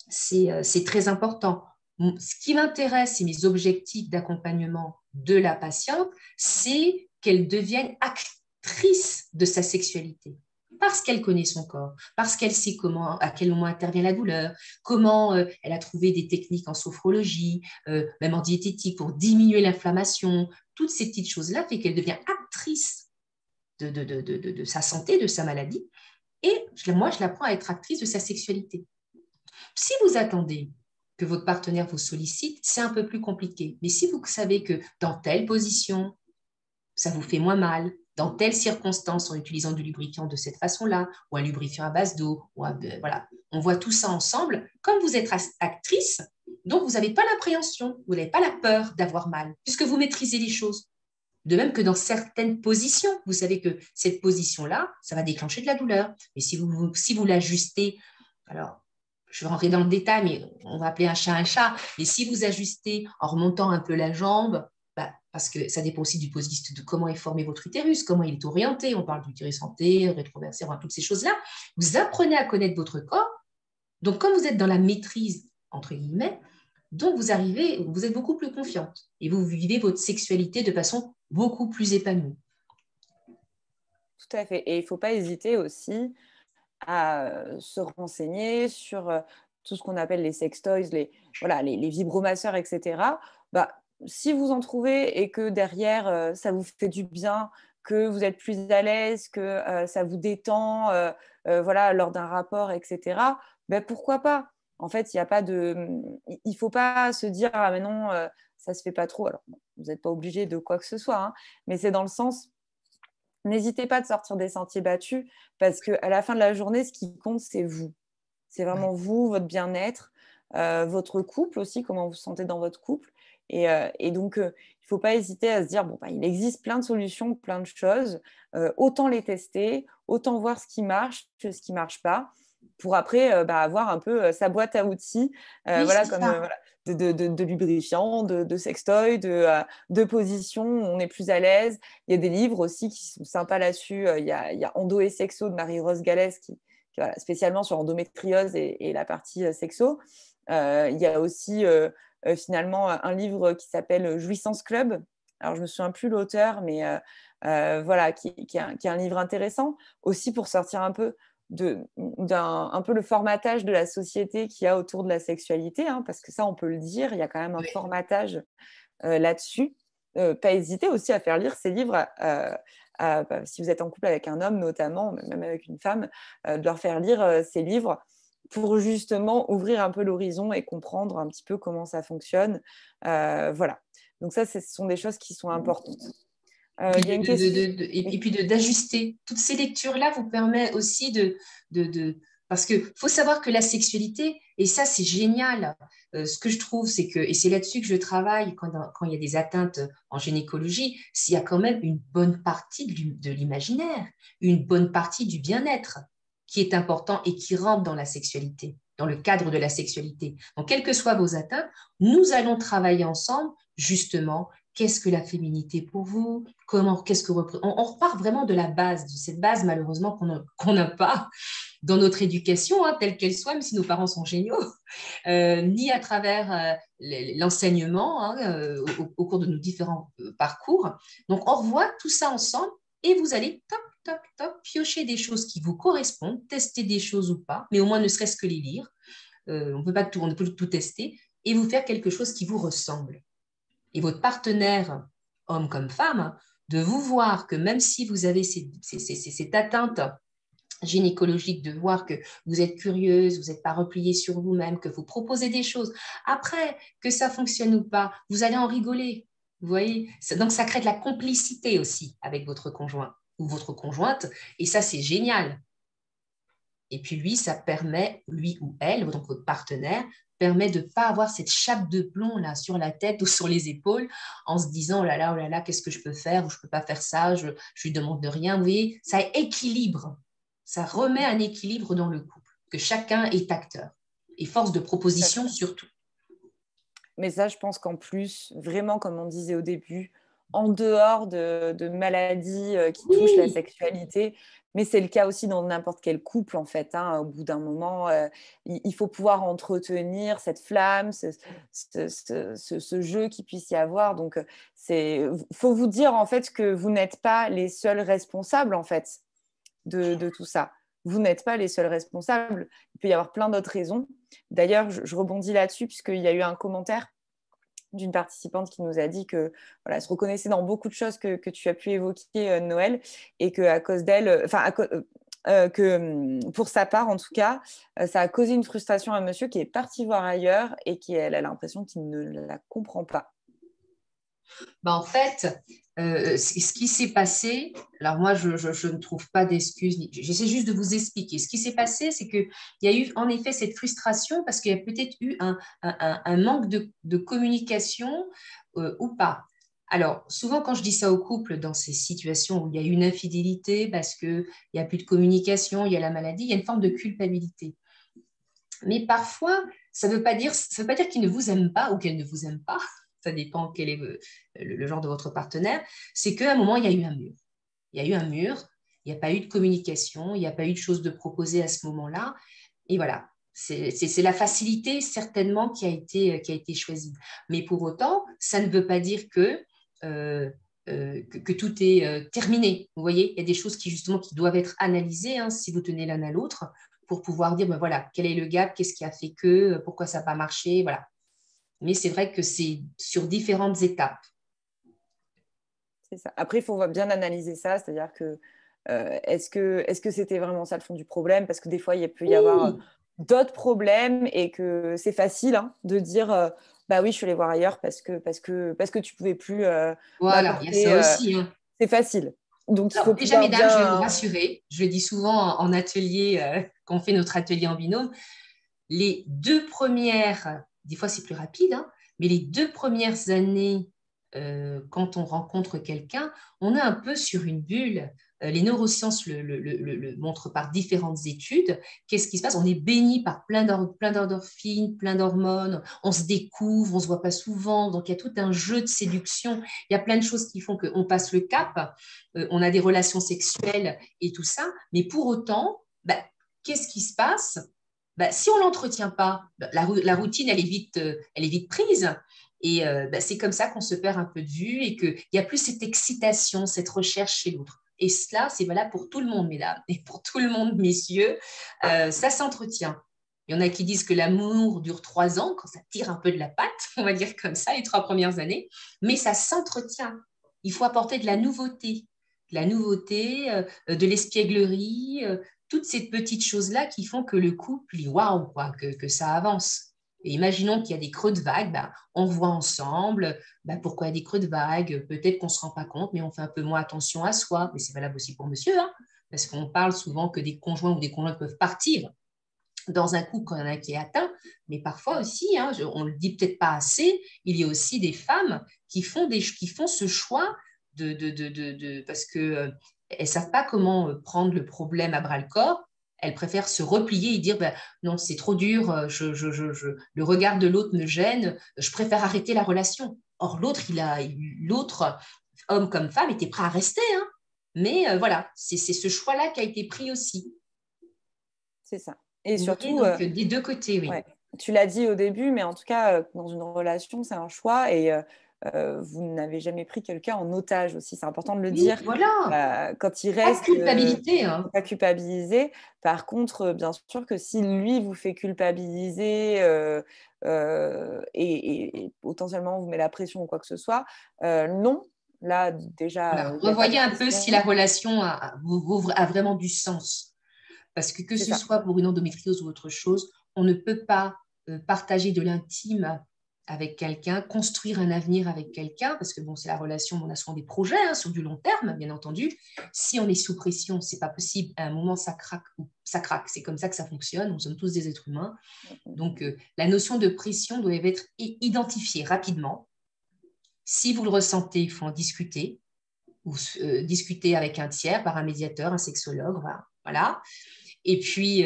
Speaker 2: c'est très important. Ce qui m'intéresse, c'est mes objectifs d'accompagnement de la patiente, c'est qu'elle devienne actrice de sa sexualité. Parce qu'elle connaît son corps, parce qu'elle sait comment, à quel moment intervient la douleur, comment elle a trouvé des techniques en sophrologie, même en diététique pour diminuer l'inflammation. Toutes ces petites choses-là fait qu'elle devient actrice de sa santé, de sa maladie. Et moi, je l'apprends à être actrice de sa sexualité. Si vous attendez que votre partenaire vous sollicite, c'est un peu plus compliqué. Mais si vous savez que dans telle position, ça vous fait moins mal, dans telle circonstance, en utilisant du lubrifiant de cette façon-là, ou un lubrifiant à base d'eau, voilà, on voit tout ça ensemble. Comme vous êtes actrice, donc vous n'avez pas l'appréhension, vous n'avez pas la peur d'avoir mal, puisque vous maîtrisez les choses. De même que dans certaines positions, vous savez que cette position-là, ça va déclencher de la douleur. Mais si vous l'ajustez, alors je vais rentrer dans le détail, mais on va appeler un chat, mais si vous ajustez en remontant un peu la jambe, parce que ça dépend aussi du position, de comment est formé votre utérus, comment il est orienté, on parle d'utérus anté, rétroversé, toutes ces choses-là, vous apprenez à connaître votre corps. Donc, comme vous êtes dans la maîtrise, entre guillemets, donc vous êtes beaucoup plus confiante et vous vivez votre sexualité de façon beaucoup plus épanouie.
Speaker 1: Tout à fait. Et il ne faut pas hésiter aussi à se renseigner sur tout ce qu'on appelle les sextoys, les vibromasseurs, etc. Si vous en trouvez et que derrière, ça vous fait du bien, que vous êtes plus à l'aise, que ça vous détend lors d'un rapport, etc., pourquoi pas? En fait, il ne faut pas se dire « Ah, mais non, ça ne se fait pas trop ». Alors, vous n'êtes pas obligé de quoi que ce soit, hein, mais c'est dans le sens... N'hésitez pas de sortir des sentiers battus parce qu'à la fin de la journée, ce qui compte, c'est vous. C'est vraiment vous, votre bien-être, votre couple aussi, comment vous vous sentez dans votre couple. Et donc, il ne faut pas hésiter à se dire, il existe plein de solutions, plein de choses. Autant les tester, autant voir ce qui marche, ce qui ne marche pas, pour après avoir un peu sa boîte à outils,
Speaker 2: Oui,
Speaker 1: de lubrifiants, de sextoy, de position, on est plus à l'aise. Il y a des livres aussi qui sont sympas là-dessus. Il y a Endo et Sexo de Marie-Rose Gallès spécialement sur endométriose et la partie sexo. Il y a aussi finalement un livre qui s'appelle Jouissance Club. Alors, je ne me souviens plus l'auteur, mais qui est un livre intéressant aussi pour sortir un peu un peu le formatage de la société qu'il y a autour de la sexualité, hein, parce que ça, on peut le dire, il y a quand même un formatage là-dessus. Pas hésiter aussi à faire lire ces livres si vous êtes en couple avec un homme notamment, même avec une femme, de leur faire lire ces livres pour justement ouvrir un peu l'horizon et comprendre un petit peu comment ça fonctionne. Voilà. Donc ça, ce sont des choses qui sont importantes. Il y a une question...
Speaker 2: Et puis d'ajuster. Toutes ces lectures-là vous permettent aussi parce qu'il faut savoir que la sexualité, et ça c'est génial, ce que je trouve, c'est que, et c'est là-dessus que je travaille quand il y a des atteintes en gynécologie, s'il y a quand même une bonne partie de l'imaginaire, une bonne partie du bien-être qui est important et qui rentre dans la sexualité, dans le cadre de la sexualité. Donc, quelles que soient vos atteintes, nous allons travailler ensemble, justement, qu'est-ce que la féminité pour vous? On repart vraiment de la base, de cette base malheureusement qu'on n'a pas dans notre éducation, hein, telle qu'elle soit, même si nos parents sont géniaux, ni à travers l'enseignement hein, au cours de nos différents parcours. Donc, on revoit tout ça ensemble et vous allez piocher des choses qui vous correspondent, tester des choses ou pas, mais au moins ne serait-ce que les lire. On ne peut tout tester et vous faire quelque chose qui vous ressemble. Et votre partenaire, homme comme femme, de vous voir que même si vous avez cette atteinte gynécologique, de voir que vous êtes curieuse, vous n'êtes pas repliée sur vous-même, que vous proposez des choses. Après, que ça fonctionne ou pas, vous allez en rigoler. Vous voyez? Donc, ça crée de la complicité aussi avec votre conjoint ou votre conjointe. Et ça, c'est génial. Et puis lui, ça permet, lui ou elle, donc votre partenaire, permet de ne pas avoir cette chape de plomb là sur la tête ou sur les épaules en se disant oh là là, qu'est-ce que je peux faire ou je ne peux pas faire ça, je lui demande de rien. Vous voyez, ça équilibre, ça remet un équilibre dans le couple, que chacun est acteur et force de proposition surtout.
Speaker 1: Mais ça, je pense qu'en plus, vraiment, comme on disait au début, en dehors de maladies qui touchent la sexualité, mais c'est le cas aussi dans n'importe quel couple, en fait. Hein. Au bout d'un moment, il faut pouvoir entretenir cette flamme, ce jeu qu'il puisse y avoir. Donc, faut vous dire, en fait, que vous n'êtes pas les seuls responsables, en fait, de tout ça. Vous n'êtes pas les seuls responsables. Il peut y avoir plein d'autres raisons. D'ailleurs, je rebondis là-dessus, puisqu'il y a eu un commentaire d'une participante qui nous a dit que voilà, elle se reconnaissait dans beaucoup de choses que tu as pu évoquer, Noël, et qu'à cause d'elle, que pour sa part, en tout cas, ça a causé une frustration à un monsieur qui est parti voir ailleurs et qui elle a l'impression qu'il ne la comprend pas.
Speaker 2: En fait, ce qui s'est passé, alors moi, je ne trouve pas d'excuses, j'essaie juste de vous expliquer. Ce qui s'est passé, c'est qu'il y a eu en effet cette frustration parce qu'il y a peut-être eu un manque de communication ou pas. Alors, souvent, quand je dis ça au couple, dans ces situations où il y a une infidélité parce qu'il n'y a plus de communication, il y a la maladie, il y a une forme de culpabilité. Mais parfois, ça ne veut pas dire qu'il ne vous aime pas ou qu'elle ne vous aime pas. Ça dépend quel est le genre de votre partenaire. C'est qu'à un moment, il y a eu un mur. Il y a eu un mur, il n'y a pas eu de communication, il n'y a pas eu de choses de proposer à ce moment-là. Et voilà, c'est la facilité certainement qui a été choisie. Mais pour autant, ça ne veut pas dire que tout est terminé. Vous voyez, il y a des choses qui justement qui doivent être analysées si vous tenez l'un à l'autre pour pouvoir dire, ben voilà, quel est le gap, qu'est-ce qui a fait que, pourquoi ça n'a pas marché, voilà. Mais c'est vrai que c'est sur différentes étapes.
Speaker 1: C'est ça. Après, il faut bien analyser ça, c'est-à-dire que est-ce que c'était vraiment ça le fond du problème? Parce que des fois, il peut y avoir d'autres problèmes et que c'est facile de dire bah oui, je suis allée voir ailleurs parce que tu pouvais plus
Speaker 2: voilà, il y a
Speaker 1: m'apporter.
Speaker 2: ça aussi.
Speaker 1: C'est facile. Donc, il
Speaker 2: Alors,
Speaker 1: faut
Speaker 2: déjà,
Speaker 1: pouvoir
Speaker 2: mesdames, je vais vous
Speaker 1: bien.
Speaker 2: rassurer. Je le dis souvent en atelier, quand on fait notre atelier en binôme, les 2 premières, des fois c'est plus rapide, mais les 2 premières années, quand on rencontre quelqu'un, on est un peu sur une bulle. Les neurosciences le montrent par différentes études. Qu'est-ce qui se passe? On est béni par plein d'endorphines, plein d'hormones. On se découvre, on ne se voit pas souvent. Donc, il y a tout un jeu de séduction. Il y a plein de choses qui font qu'on passe le cap. On a des relations sexuelles et tout ça. Mais pour autant, qu'est-ce qui se passe? Si on ne l'entretient pas, la routine, elle est vite prise. Et c'est comme ça qu'on se perd un peu de vue et qu'il n'y a plus cette excitation, cette recherche chez l'autre. Et cela, c'est valable pour tout le monde, mesdames, et pour tout le monde, messieurs. Ça s'entretient. Il y en a qui disent que l'amour dure 3 ans, quand ça tire un peu de la patte, on va dire comme ça, les 3 premières années. Mais ça s'entretient. Il faut apporter de la nouveauté. De l'espièglerie, toutes ces petites choses-là qui font que le couple, waouh, quoi, que ça avance. Et imaginons qu'il y a des creux de vague, on voit ensemble pourquoi il y a des creux de vague. Peut-être qu'on ne se rend pas compte, mais on fait un peu moins attention à soi. Mais c'est valable aussi pour monsieur, parce qu'on parle souvent que des conjoints ou des conjoints peuvent partir dans un couple quand il y en a un qui est atteint. Mais parfois aussi, on ne le dit peut-être pas assez, il y a aussi des femmes qui font ce choix parce qu'elles ne savent pas comment prendre le problème à bras-le-corps. Elles préfèrent se replier et dire non, c'est trop dur, le regard de l'autre me gêne, je préfère arrêter la relation. Or, l'autre, homme comme femme, était prêt à rester. Mais voilà, c'est ce choix-là qui a été pris aussi.
Speaker 1: C'est ça. Et
Speaker 2: vous
Speaker 1: surtout,
Speaker 2: voyez, donc, des 2 côtés, oui.
Speaker 1: Ouais. Tu l'as dit au début, mais en tout cas, dans une relation, c'est un choix et vous n'avez jamais pris quelqu'un en otage aussi. C'est important de le dire.
Speaker 2: Voilà.
Speaker 1: Quand il
Speaker 2: Pas
Speaker 1: reste,
Speaker 2: de culpabilité.
Speaker 1: pas culpabiliser. Par contre, bien sûr que si lui vous fait culpabiliser et potentiellement vous met la pression ou quoi que ce soit, non. Là, déjà, il n'y a pas de
Speaker 2: revoyez un peu si
Speaker 1: pression.
Speaker 2: la relation a vraiment du sens. Parce que ce soit pour une endométriose ou autre chose, on ne peut pas partager de l'intime avec quelqu'un, construire un avenir avec quelqu'un, parce que bon, c'est la relation, on a souvent des projets sur du long terme, bien entendu. Si on est sous pression, c'est pas possible. À un moment, ça craque. Ça craque. C'est comme ça que ça fonctionne. Nous sommes tous des êtres humains. Donc, la notion de pression doit être identifiée rapidement. Si vous le ressentez, il faut en discuter, ou discuter avec un tiers, par un médiateur, un sexologue, voilà. Et puis,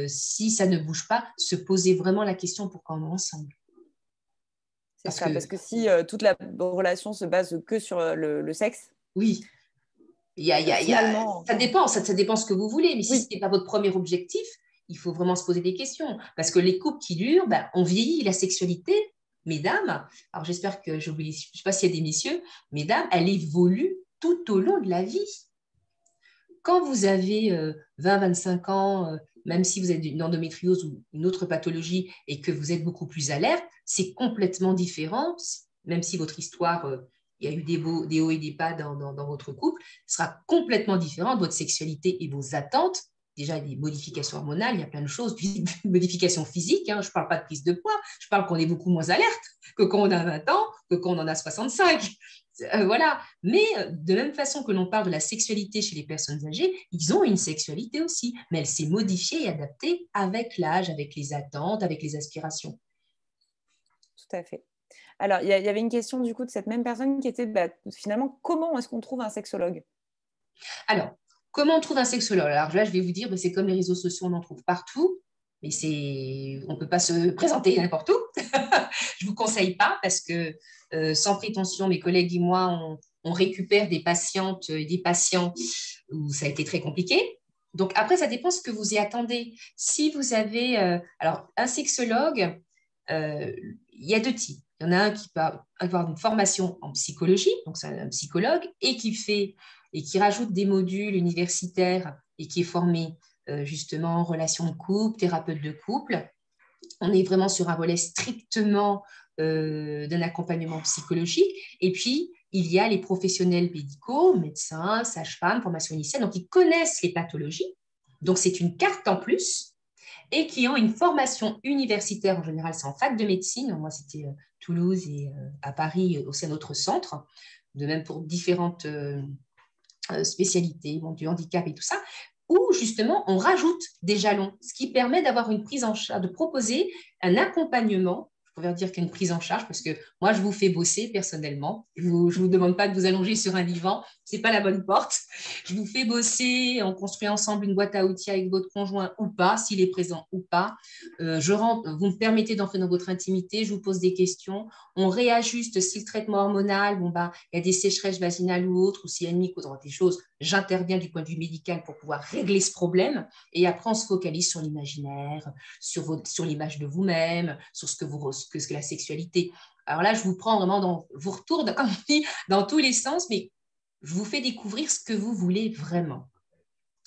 Speaker 2: si ça ne bouge pas, se poser vraiment la question pourquoi on est ensemble.
Speaker 1: C'est ça, parce que si toute la relation se base que sur le sexe,
Speaker 2: oui,
Speaker 1: finalement,
Speaker 2: ça dépend ce que vous voulez, mais si
Speaker 1: oui.
Speaker 2: ce n'est pas votre premier objectif, il faut vraiment se poser des questions. Parce que les couples qui durent, on vieillit, la sexualité, mesdames, alors j'espère que je ne sais pas s'il y a des messieurs, mesdames, elle évolue tout au long de la vie. Quand vous avez 20-25 ans, même si vous avez une endométriose ou une autre pathologie et que vous êtes beaucoup plus alerte, c'est complètement différent, même si votre histoire, il y a eu des hauts et des bas dans votre couple, sera complètement différent de votre sexualité et vos attentes. Déjà, des modifications hormonales, il y a plein de choses, puis des modifications physiques. Je ne parle pas de prise de poids, je parle qu'on est beaucoup moins alerte que quand on a 20 ans, que quand on en a 65. Voilà. Mais de même façon que l'on parle de la sexualité chez les personnes âgées, ils ont une sexualité aussi, mais elle s'est modifiée et adaptée avec l'âge, avec les attentes, avec les aspirations.
Speaker 1: Tout à fait. Alors, il y avait une question du coup de cette même personne qui était finalement, comment est-ce qu'on trouve un sexologue? Alors,
Speaker 2: comment on trouve un sexologue? Alors là, je vais vous dire, c'est comme les réseaux sociaux, on en trouve partout, mais on ne peut pas se présenter n'importe où. Je ne vous conseille pas parce que, sans prétention, mes collègues et moi, on récupère des patientes et des patients où ça a été très compliqué. Donc après, ça dépend ce que vous y attendez. Si vous avez, alors un sexologue, il y a deux types. Il y en a un qui peut avoir une formation en psychologie, donc c'est un psychologue, et qui rajoute des modules universitaires et qui est formé justement en relation de couple, thérapeute de couple. On est vraiment sur un volet strictement d'un accompagnement psychologique. Et puis, il y a les professionnels médicaux, médecins, sages-femmes, formation initiale, donc ils connaissent les pathologies. Donc, c'est une carte en plus et qui ont une formation universitaire. En général, c'est en fac de médecine. Moi, c'était Toulouse et à Paris, au sein de notre centre. De même pour différentes spécialités, du handicap et tout ça, où justement on rajoute des jalons, ce qui permet d'avoir une prise en charge, de proposer un accompagnement. Je pourrais dire qu'une prise en charge, parce que moi, je vous fais bosser personnellement. Je ne vous demande pas de vous allonger sur un divan, ce n'est pas la bonne porte. Je vous fais bosser, on construit ensemble une boîte à outils avec votre conjoint ou pas, s'il est présent ou pas. Vous me permettez d'entrer dans votre intimité, je vous pose des questions. On réajuste si le traitement hormonal, il y a des sécheresses vaginales ou autres, ou s'il y a une mycose, des choses, j'interviens du point de vue médical pour pouvoir régler ce problème. Et après, on se focalise sur l'imaginaire, sur l'image de vous-même, sur ce que la sexualité. Alors là, je vous prends vraiment dans vos retours, comme on dit, dans tous les sens, mais je vous fais découvrir ce que vous voulez vraiment.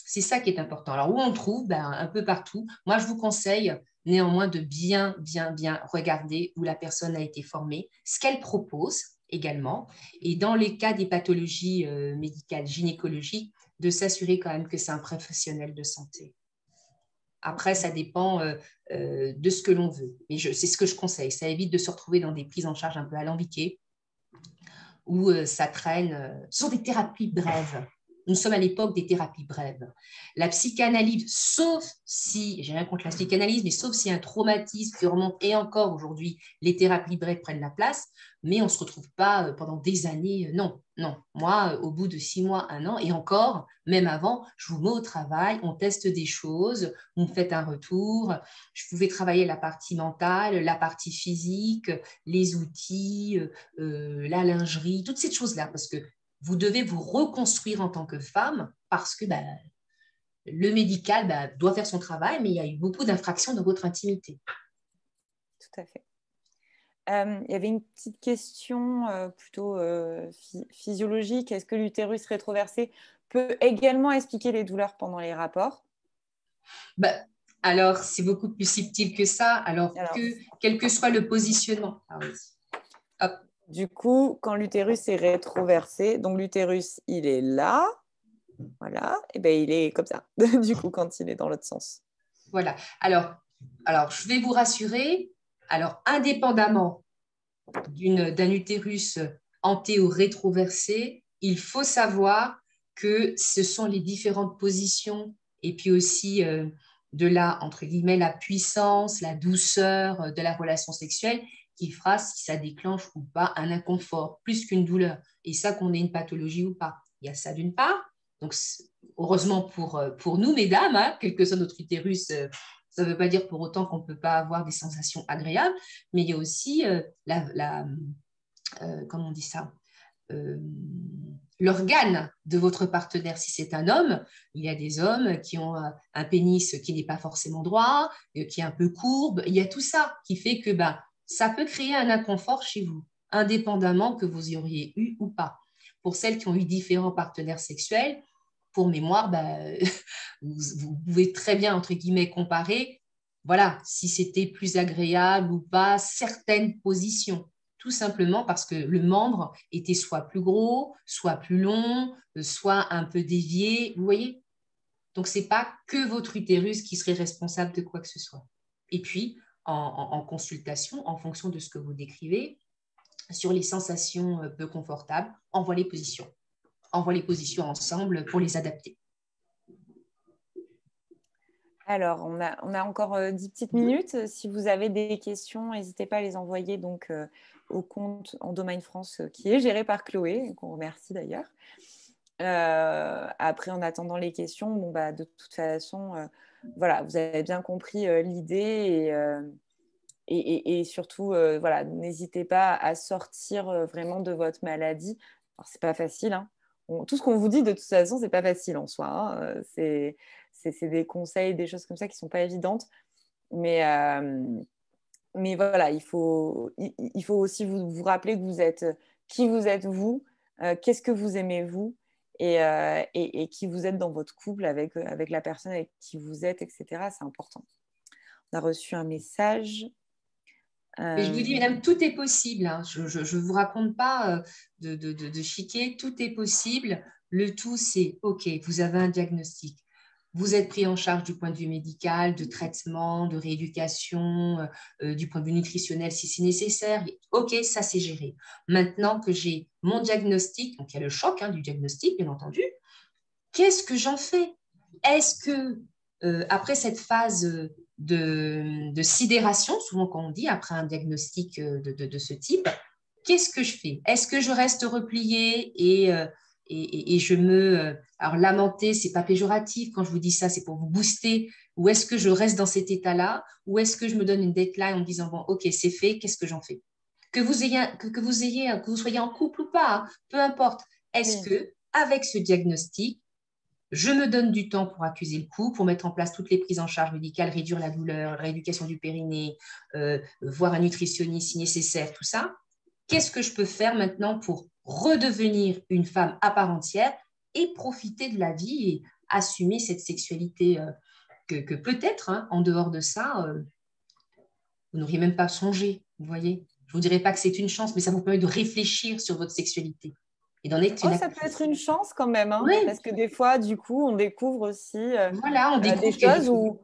Speaker 2: C'est ça qui est important. Alors, où on le trouve? Un peu partout. Moi, je vous conseille néanmoins de bien regarder où la personne a été formée, ce qu'elle propose également, et dans les cas des pathologies médicales, gynécologiques, de s'assurer quand même que c'est un professionnel de santé. Après, ça dépend de ce que l'on veut. Mais c'est ce que je conseille. Ça évite de se retrouver dans des prises en charge un peu alambiquées, où ça traîne. Ce sont des thérapies brèves. Nous sommes à l'époque des thérapies brèves. La psychanalyse, sauf si, j'ai rien contre la psychanalyse, mais sauf s'il y a un traumatisme qui remonte, et encore aujourd'hui, les thérapies brèves prennent la place, mais on ne se retrouve pas pendant des années. Non. Moi, au bout de 6 mois, 1 an, et encore, même avant, je vous mets au travail, on teste des choses, vous me faites un retour. Je pouvais travailler la partie mentale, la partie physique, les outils, la lingerie, toutes ces choses-là, parce que vous devez vous reconstruire en tant que femme parce que le médical doit faire son travail, mais il y a eu beaucoup d'infractions dans votre intimité.
Speaker 1: Tout à fait. Il y avait une petite question plutôt physiologique. Est-ce que l'utérus rétroversé peut également expliquer les douleurs pendant les rapports?
Speaker 2: Alors, c'est beaucoup plus subtil que ça. Alors quel que soit le positionnement. Hop.
Speaker 1: Du coup, quand l'utérus est rétroversé, donc l'utérus, il est là, voilà, et bien il est comme ça, du coup, quand il est dans l'autre sens.
Speaker 2: Voilà. Alors, je vais vous rassurer. Alors, indépendamment d'un utérus antéo-rétroversé, il faut savoir que ce sont les différentes positions et puis aussi de la, entre guillemets, la puissance, la douceur de la relation sexuelle qui fera si ça déclenche ou pas un inconfort, plus qu'une douleur. Et ça, qu'on ait une pathologie ou pas. Il y a ça d'une part. Donc, heureusement pour nous, mesdames, hein, quel que soit notre utérus, ça ne veut pas dire pour autant qu'on ne peut pas avoir des sensations agréables, mais il y a aussi comment on dit ça, euh, l'organe de votre partenaire. Si c'est un homme, il y a des hommes qui ont un pénis qui n'est pas forcément droit, qui est un peu courbe. Il y a tout ça qui fait que ça peut créer un inconfort chez vous, indépendamment que vous y auriez eu ou pas. Pour celles qui ont eu différents partenaires sexuels, pour mémoire, vous pouvez très bien, entre guillemets, comparer, voilà, si c'était plus agréable ou pas certaines positions, tout simplement parce que le membre était soit plus gros, soit plus long, soit un peu dévié, vous voyez. Donc, ce n'est pas que votre utérus qui serait responsable de quoi que ce soit. Et puis, en consultation, en fonction de ce que vous décrivez, sur les sensations peu confortables, envoie les positions. Envoie les positions ensemble pour les adapter.
Speaker 1: Alors, on a encore 10 petites minutes. Si vous avez des questions, n'hésitez pas à les envoyer donc, au compte Endomind France qui est géré par Chloé, qu'on remercie d'ailleurs. Après, en attendant les questions, de toute façon, voilà, vous avez bien compris l'idée et surtout, voilà, n'hésitez pas à sortir vraiment de votre maladie. Alors, c'est pas facile, hein. Tout ce qu'on vous dit, de toute façon, c'est pas facile en soi, hein. C'est des conseils, des choses comme ça qui sont pas évidentes. Mais voilà, il faut aussi vous rappeler que vous êtes qui vous êtes vous, qu'est-ce que vous aimez vous et qui vous êtes dans votre couple avec la personne avec qui vous êtes, etc. C'est important. On a reçu un message.
Speaker 2: Mais je vous dis, mesdames, tout est possible, hein. Je ne vous raconte pas de chiquer, tout est possible. Le tout, c'est, OK, vous avez un diagnostic. Vous êtes pris en charge du point de vue médical, de traitement, de rééducation, du point de vue nutritionnel si c'est nécessaire. OK, ça c'est géré. Maintenant que j'ai mon diagnostic, donc il y a le choc du diagnostic, bien entendu, qu'est-ce que j'en fais? Est-ce que, après cette phase de sidération, souvent quand on dit après un diagnostic de ce type, qu'est-ce que je fais? Est-ce que je reste repliée et je me... alors, lamenter, ce n'est pas péjoratif. Quand je vous dis ça, c'est pour vous booster. Ou est-ce que je reste dans cet état-là? Ou est-ce que je me donne une deadline en me disant, bon, OK, c'est fait, qu'est-ce que j'en fais? Que vous soyez en couple ou pas, hein, peu importe. Est-ce que, avec ce diagnostic, je me donne du temps pour accuser le coup, pour mettre en place toutes les prises en charge médicales, réduire la douleur, rééducation du périnée, voir un nutritionniste si nécessaire, tout ça. Qu'est-ce que je peux faire maintenant pour redevenir une femme à part entière et profiter de la vie et assumer cette sexualité que peut-être, hein, en dehors de ça, vous n'auriez même pas songé, vous voyez. Je ne vous dirais pas que c'est une chance, mais ça vous permet de réfléchir sur votre sexualité. Et d'en être
Speaker 1: ça peut être une chance quand même, hein,
Speaker 2: oui.
Speaker 1: parce que des fois, du coup, on découvre aussi
Speaker 2: voilà, on découvre
Speaker 1: des choses où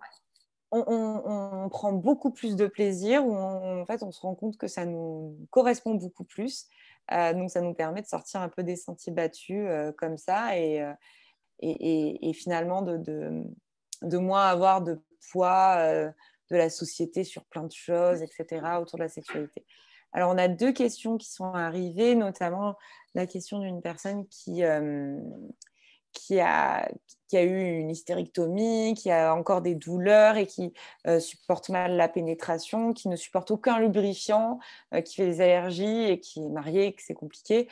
Speaker 1: on prend beaucoup plus de plaisir, où en fait, on se rend compte que ça nous correspond beaucoup plus. Donc, ça nous permet de sortir un peu des sentiers battus comme ça et finalement de moins avoir de poids de la société sur plein de choses, etc., autour de la sexualité. Alors, on a 2 questions qui sont arrivées, notamment la question d'une personne qui a eu une hystérectomie, qui a encore des douleurs et qui supporte mal la pénétration, qui ne supporte aucun lubrifiant, qui fait des allergies et qui est mariée et que c'est compliqué.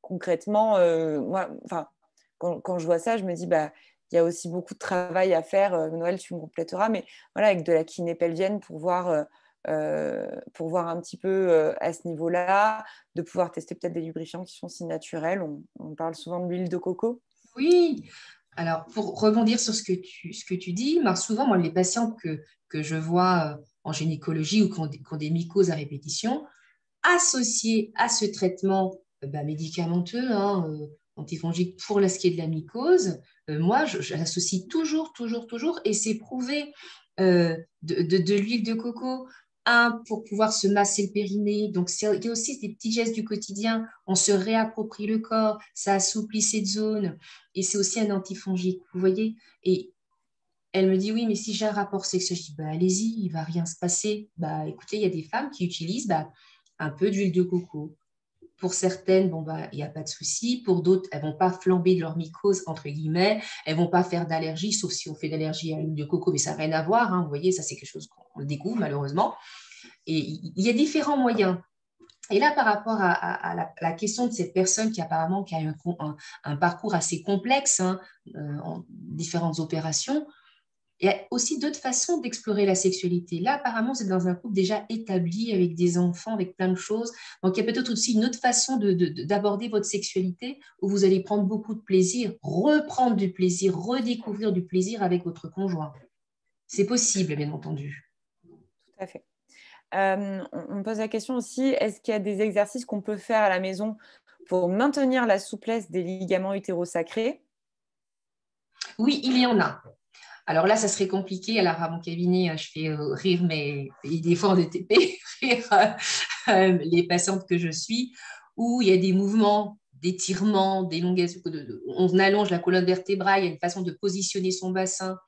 Speaker 1: Concrètement, moi, quand je vois ça, je me dis, il y a aussi beaucoup de travail à faire. Noël, tu me compléteras, mais voilà, avec de la kiné pelvienne pour voir un petit peu à ce niveau-là, de pouvoir tester peut-être des lubrifiants qui sont si naturels. On parle souvent de l'huile de coco.
Speaker 2: Oui, alors pour rebondir sur ce que tu dis, souvent, moi, les patients que je vois en gynécologie ou qui ont des mycoses à répétition, associés à ce traitement médicamenteux, antifongique pour ce qui est de la mycose, moi, j'associe toujours, et c'est prouvé de l'huile de coco un pour pouvoir se masser le périnée. Donc, il y a aussi des petits gestes du quotidien. On se réapproprie le corps, ça assouplit cette zone. Et c'est aussi un antifongique, vous voyez. Et elle me dit, oui, mais si j'ai un rapport sexuel, je dis, bah, allez-y, il ne va rien se passer. Bah, écoutez, il y a des femmes qui utilisent un peu d'huile de coco. Pour certaines, bon, bah, il n'y a pas de souci. Pour d'autres, elles ne vont pas flamber de leur mycose, entre guillemets. Elles ne vont pas faire d'allergie, sauf si on fait d'allergie à l'huile de coco, mais ça n'a rien à voir. Hein. Vous voyez, ça, c'est quelque chose qu'on découvre, malheureusement. Et il y a différents moyens. Et là, par rapport à la question de cette personne qui apparemment qui a un parcours assez complexe, hein, en différentes opérations, il y a aussi d'autres façons d'explorer la sexualité. Là, apparemment, c'est dans un couple déjà établi, avec des enfants, avec plein de choses. Donc, il y a peut-être aussi une autre façon d'aborder votre sexualité où vous allez prendre beaucoup de plaisir, reprendre du plaisir, redécouvrir du plaisir avec votre conjoint. C'est possible, bien entendu.
Speaker 1: Tout à fait. On me pose la question aussi, est-ce qu'il y a des exercices qu'on peut faire à la maison pour maintenir la souplesse des ligaments utérosacrés?
Speaker 2: Oui, il y en a. Alors là, ça serait compliqué. Alors, à mon cabinet, je fais rire des fois en DTP, rire les patientes que je suis, où il y a des mouvements d'étirement, d'élongation, on allonge la colonne vertébrale, il y a une façon de positionner son bassin.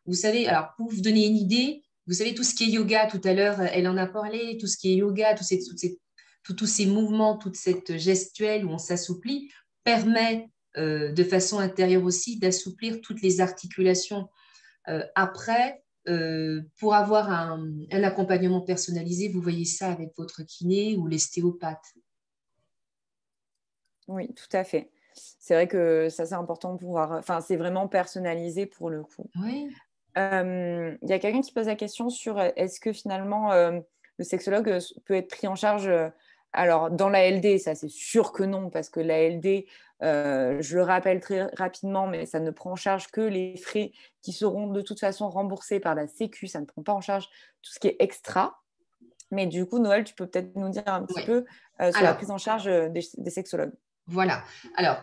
Speaker 2: Vous savez, alors pour vous donner une idée, vous savez, tout ce qui est yoga, tout à l'heure, elle en a parlé, tout ce qui est yoga, tous ces mouvements, toute cette gestuelle où on s'assouplit, permet de façon intérieure aussi d'assouplir toutes les articulations. Après, pour avoir un accompagnement personnalisé, vous voyez ça avec votre kiné ou l'ostéopathe.
Speaker 1: Oui, tout à fait. C'est vrai que ça, c'est important de pouvoir... Enfin, c'est vraiment personnalisé pour le coup.
Speaker 2: Oui.
Speaker 1: Il y a quelqu'un qui pose la question sur est-ce que finalement le sexologue peut être pris en charge alors dans la LD, ça c'est sûr que non, parce que la LD, je le rappelle très rapidement, mais ça ne prend en charge que les frais qui seront de toute façon remboursés par la Sécu, ça ne prend pas en charge tout ce qui est extra. Mais du coup, Noël, tu peux peut-être nous dire un petit
Speaker 2: Oui.
Speaker 1: peu sur la
Speaker 2: Alors,
Speaker 1: prise en charge des sexologues.
Speaker 2: voilà. Alors,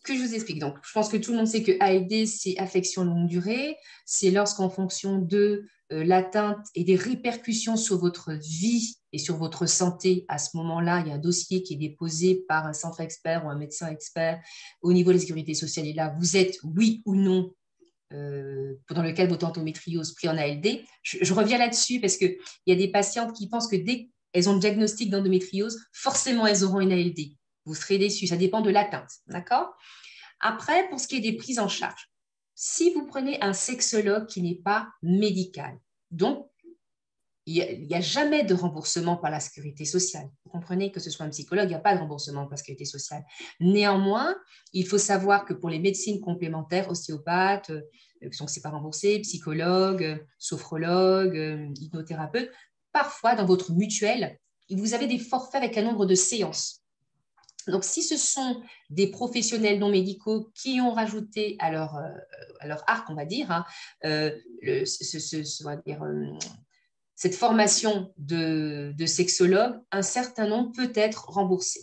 Speaker 2: que je vous explique. Donc, je pense que tout le monde sait que ALD, c'est affection longue durée. C'est lorsqu'en fonction de l'atteinte et des répercussions sur votre vie et sur votre santé, à ce moment-là, il y a un dossier qui est déposé par un centre expert ou un médecin expert au niveau de la sécurité sociale. Et là, vous êtes, oui ou non, dans le cas de votre endométriose pris en ALD. Je reviens là-dessus parce qu'il y a des patientes qui pensent que dès qu'elles ont le diagnostic d'endométriose, forcément, elles auront une ALD. Vous serez déçus, ça dépend de l'atteinte, d'accord? Après, pour ce qui est des prises en charge, si vous prenez un sexologue qui n'est pas médical, donc il n'y a jamais de remboursement par la sécurité sociale. Vous comprenez que ce soit un psychologue, il n'y a pas de remboursement par la sécurité sociale. Néanmoins, il faut savoir que pour les médecines complémentaires, ostéopathes, donc c'est pas remboursé, psychologue, sophrologue, hypnothérapeute, parfois dans votre mutuelle, vous avez des forfaits avec un nombre de séances. Donc, si ce sont des professionnels non médicaux qui ont rajouté à leur arc, on va dire, hein, on va dire cette formation de sexologue, un certain nombre peut être remboursé.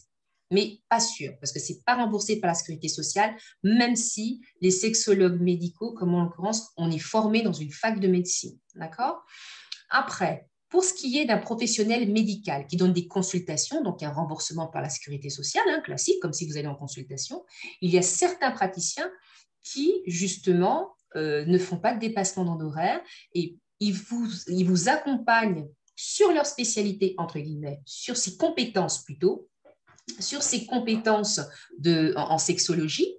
Speaker 2: Mais pas sûr, parce que ce n'est pas remboursé par la sécurité sociale, même si les sexologues médicaux, comme en l'occurrence, on est formé dans une fac de médecine. D'accord? Après, pour ce qui est d'un professionnel médical qui donne des consultations, donc un remboursement par la sécurité sociale, hein, classique, comme si vous allez en consultation, il y a certains praticiens qui, justement, ne font pas de dépassement d'honoraires et ils vous accompagnent sur leur spécialité, entre guillemets, sur ses compétences plutôt, sur ses compétences en sexologie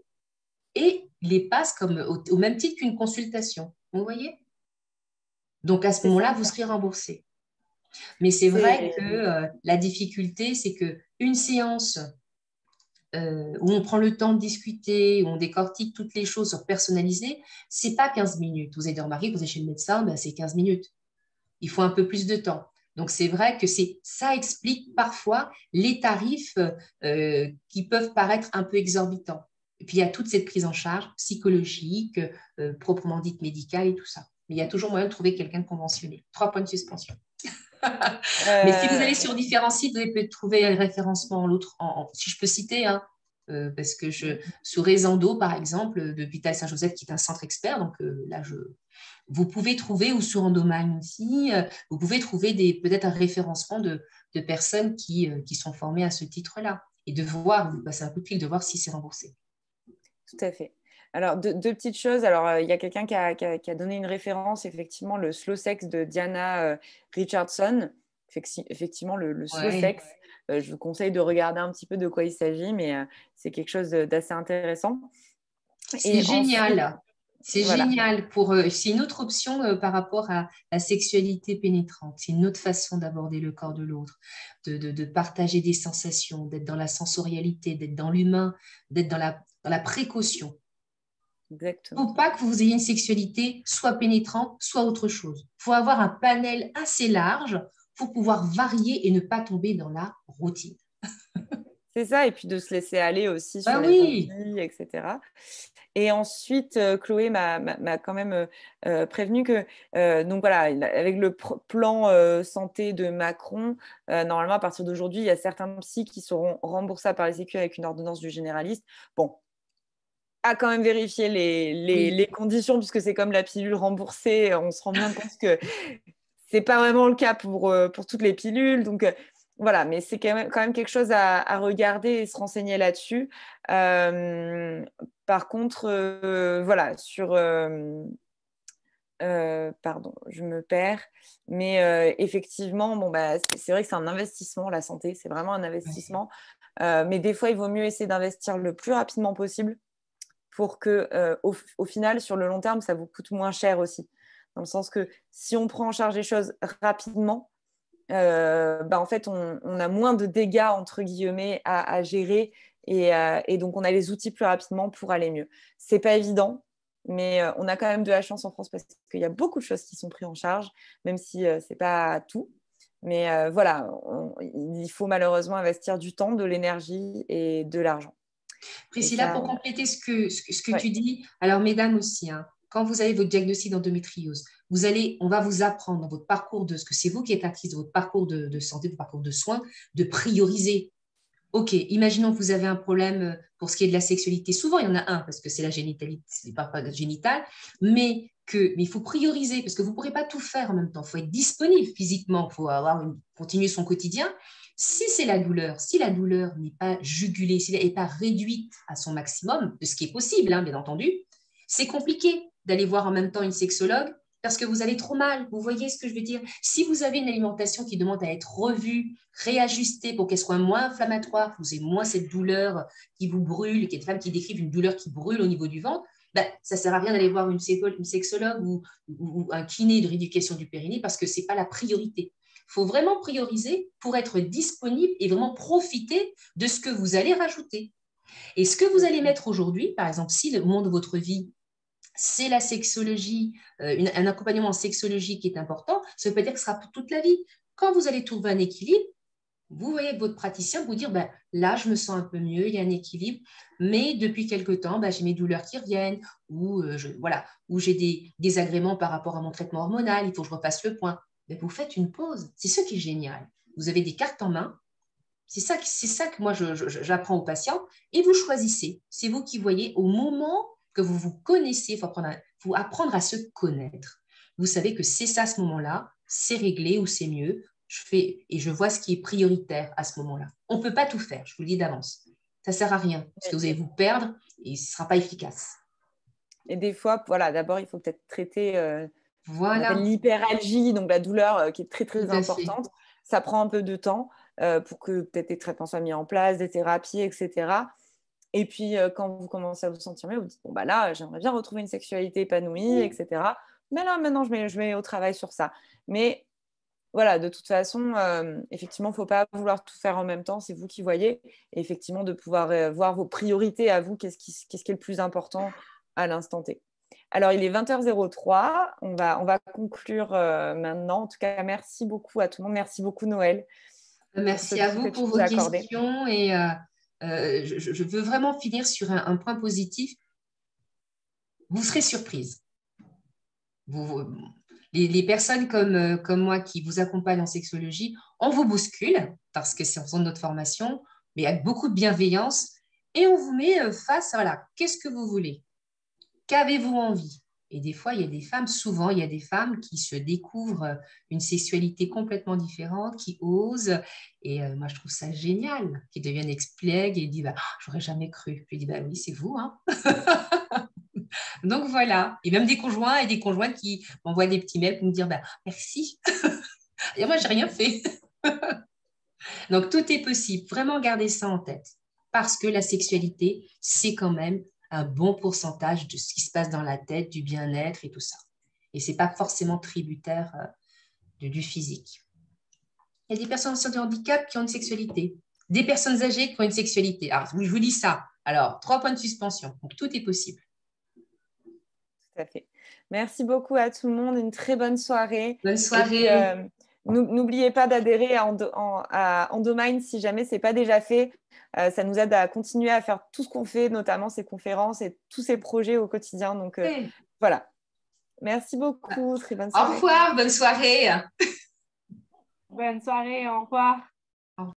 Speaker 2: et les passent comme, au même titre qu'une consultation. Vous voyez? Donc, à ce moment-là, vous serez remboursé. Mais c'est vrai que la difficulté, c'est qu'une séance où on prend le temps de discuter, où on décortique toutes les choses sur personnalisé, ce n'est pas 15 minutes. Vous avez remarqué que vous êtes chez le médecin, ben, c'est 15 minutes. Il faut un peu plus de temps. Donc, c'est vrai que ça explique parfois les tarifs qui peuvent paraître un peu exorbitants. Et puis, il y a toute cette prise en charge psychologique, proprement dite médicale et tout ça. Mais il y a toujours moyen de trouver quelqu'un de conventionné. 3 points de suspension. Mais si vous allez sur différents sites, vous allez peut-être trouver un référencement, l'autre, si je peux citer, hein, parce que sous Rézando, par exemple, de Vital Saint-Joseph, qui est un centre expert, donc là, vous pouvez trouver, ou sur Endomagne aussi, vous pouvez trouver peut-être un référencement de personnes qui sont formées à ce titre-là, et de voir, vous passez un coup de fil, de voir si c'est remboursé.
Speaker 1: Tout à fait. Alors, deux petites choses. Alors, il y a quelqu'un qui a donné une référence, effectivement, le slow sex de Diana Richardson. Effectivement, le slow sex, je vous conseille de regarder un petit peu de quoi il s'agit, mais c'est quelque chose d'assez intéressant.
Speaker 2: C'est génial. C'est
Speaker 1: voilà.
Speaker 2: génial. C'est une autre option par rapport à la sexualité pénétrante. C'est une autre façon d'aborder le corps de l'autre, de partager des sensations, d'être dans la sensorialité, d'être dans l'humain, d'être dans la précaution.
Speaker 1: Exactement.
Speaker 2: Il ne faut pas que vous ayez une sexualité soit pénétrante, soit autre chose. Il faut avoir un panel assez large pour pouvoir varier et ne pas tomber dans la routine.
Speaker 1: C'est ça, et puis de se laisser aller aussi sur les envies, etc. Et ensuite, Chloé m'a quand même prévenu que, donc voilà, avec le plan santé de Macron, normalement, à partir d'aujourd'hui, il y a certains psys qui seront remboursés par les Sécu avec une ordonnance du généraliste. Bon, à quand même vérifier les conditions, puisque c'est comme la pilule remboursée, on se rend bien compte que c'est pas vraiment le cas pour toutes les pilules. Donc, voilà, mais c'est quand même quelque chose à regarder et se renseigner là-dessus. Par contre, voilà, pardon, je me perds. Mais effectivement, bon, bah, c'est vrai que c'est un investissement, la santé, c'est vraiment un investissement. Mais des fois, il vaut mieux essayer d'investir le plus rapidement possible pour que, au final, sur le long terme, ça vous coûte moins cher aussi. Dans le sens que si on prend en charge les choses rapidement, en fait, on a moins de dégâts, entre guillemets, à gérer. Et donc, on a les outils plus rapidement pour aller mieux. Ce n'est pas évident, mais on a quand même de la chance en France parce qu'il y a beaucoup de choses qui sont prises en charge, même si ce n'est pas tout. Mais voilà, il faut malheureusement investir du temps, de l'énergie et de l'argent.
Speaker 2: Priscilla, pour compléter ce que tu dis, alors mesdames aussi, hein, quand vous avez votre diagnostic d'endométriose, on va vous apprendre dans votre parcours ce que c'est vous qui êtes actrice de votre parcours de santé, de votre parcours de soins, de prioriser. Ok, imaginons que vous avez un problème pour ce qui est de la sexualité. Souvent, il y en a un parce que c'est la génitalité, c'est pas génital, mais il faut prioriser parce que vous ne pourrez pas tout faire en même temps. Il faut être disponible physiquement, il faut continuer son quotidien. Si c'est la douleur, si la douleur n'est pas jugulée, si elle n'est pas réduite à son maximum, de ce qui est possible, hein, bien entendu, c'est compliqué d'aller voir en même temps une sexologue parce que vous allez trop mal. Vous voyez ce que je veux dire? Si vous avez une alimentation qui demande à être revue, réajustée pour qu'elle soit moins inflammatoire, que vous ayez moins cette douleur qui vous brûle, qu'il y a des femmes qui décrivent une douleur qui brûle au niveau du ventre, ça ne sert à rien d'aller voir une sexologue ou un kiné de rééducation du périnée parce que ce n'est pas la priorité. Il faut vraiment prioriser pour être disponible et vraiment profiter de ce que vous allez rajouter. Et ce que vous allez mettre aujourd'hui, par exemple, si le moment de votre vie, c'est la sexologie, un accompagnement en sexologie qui est important, ça ne veut pas dire que ce sera pour toute la vie. Quand vous allez trouver un équilibre, vous voyez votre praticien vous dire, là, je me sens un peu mieux, il y a un équilibre, mais depuis quelque temps, j'ai mes douleurs qui reviennent, ou j'ai des désagréments par rapport à mon traitement hormonal, il faut que je refasse le point. Vous faites une pause. C'est ce qui est génial. Vous avez des cartes en main. C'est ça que moi, j'apprends aux patients. Et vous choisissez. C'est vous qui voyez au moment que vous vous connaissez. Il faut apprendre à se connaître. Vous savez que c'est ça à ce moment-là. C'est réglé ou c'est mieux. Je fais et je vois ce qui est prioritaire à ce moment-là. On ne peut pas tout faire, je vous le dis d'avance. Ça ne sert à rien parce que vous allez vous perdre et ce ne sera pas efficace.
Speaker 1: Et des fois, voilà, d'abord, il faut peut-être traiter on appelle l'hyperalgie, donc la douleur qui est très, très importante. Ça prend un peu de temps pour que peut-être des traitements soient mis en place, des thérapies, etc. Et puis, quand vous commencez à vous sentir mieux, vous dites, bon, là, j'aimerais bien retrouver une sexualité épanouie, etc. Mais là, maintenant, je mets au travail sur ça. Mais voilà, de toute façon, effectivement, il ne faut pas vouloir tout faire en même temps. C'est vous qui voyez. Et effectivement, de pouvoir voir vos priorités à vous, qu'est-ce qui est le plus important à l'instant T. Alors, il est 20h03. On va conclure maintenant. En tout cas, merci beaucoup à tout le monde. Merci beaucoup, Noël.
Speaker 2: Merci à vous pour vos questions. Et je veux vraiment finir sur un point positif. Vous serez surprise. Les personnes comme moi qui vous accompagnent en sexologie, on vous bouscule parce que c'est en faisant de notre formation, mais avec beaucoup de bienveillance. et on vous met face à, voilà, qu'est-ce que vous voulez? Qu'avez-vous envie? Et des fois, il y a des femmes, souvent, il y a des femmes qui se découvrent une sexualité complètement différente, qui osent. Et moi, je trouve ça génial, qui deviennent ex-plègues et disent, bah, j'aurais jamais cru. Je dis, bah oui, c'est vous, hein. Donc voilà. Et même des conjoints et des conjointes qui m'envoient des petits mails pour me dire, bah, merci. Et moi, j'ai rien fait. Donc tout est possible. Vraiment garder ça en tête. Parce que la sexualité, c'est quand même un bon pourcentage de ce qui se passe dans la tête, du bien-être et tout ça. Et ce n'est pas forcément tributaire du physique. Il y a des personnes en situation de handicap qui ont une sexualité. Des personnes âgées qui ont une sexualité. Alors, je vous dis ça. Alors, 3 points de suspension. Donc, tout est possible.
Speaker 1: Tout à fait. Merci beaucoup à tout le monde. Une très bonne soirée.
Speaker 2: Bonne soirée.
Speaker 1: Et puis, n'oubliez pas d'adhérer à Endomind si jamais ce n'est pas déjà fait. Ça nous aide à continuer à faire tout ce qu'on fait, notamment ces conférences et tous ces projets au quotidien. Donc, voilà. Merci beaucoup. Très bonne soirée.
Speaker 2: Au revoir. Bonne soirée.
Speaker 3: Bonne soirée. Au revoir.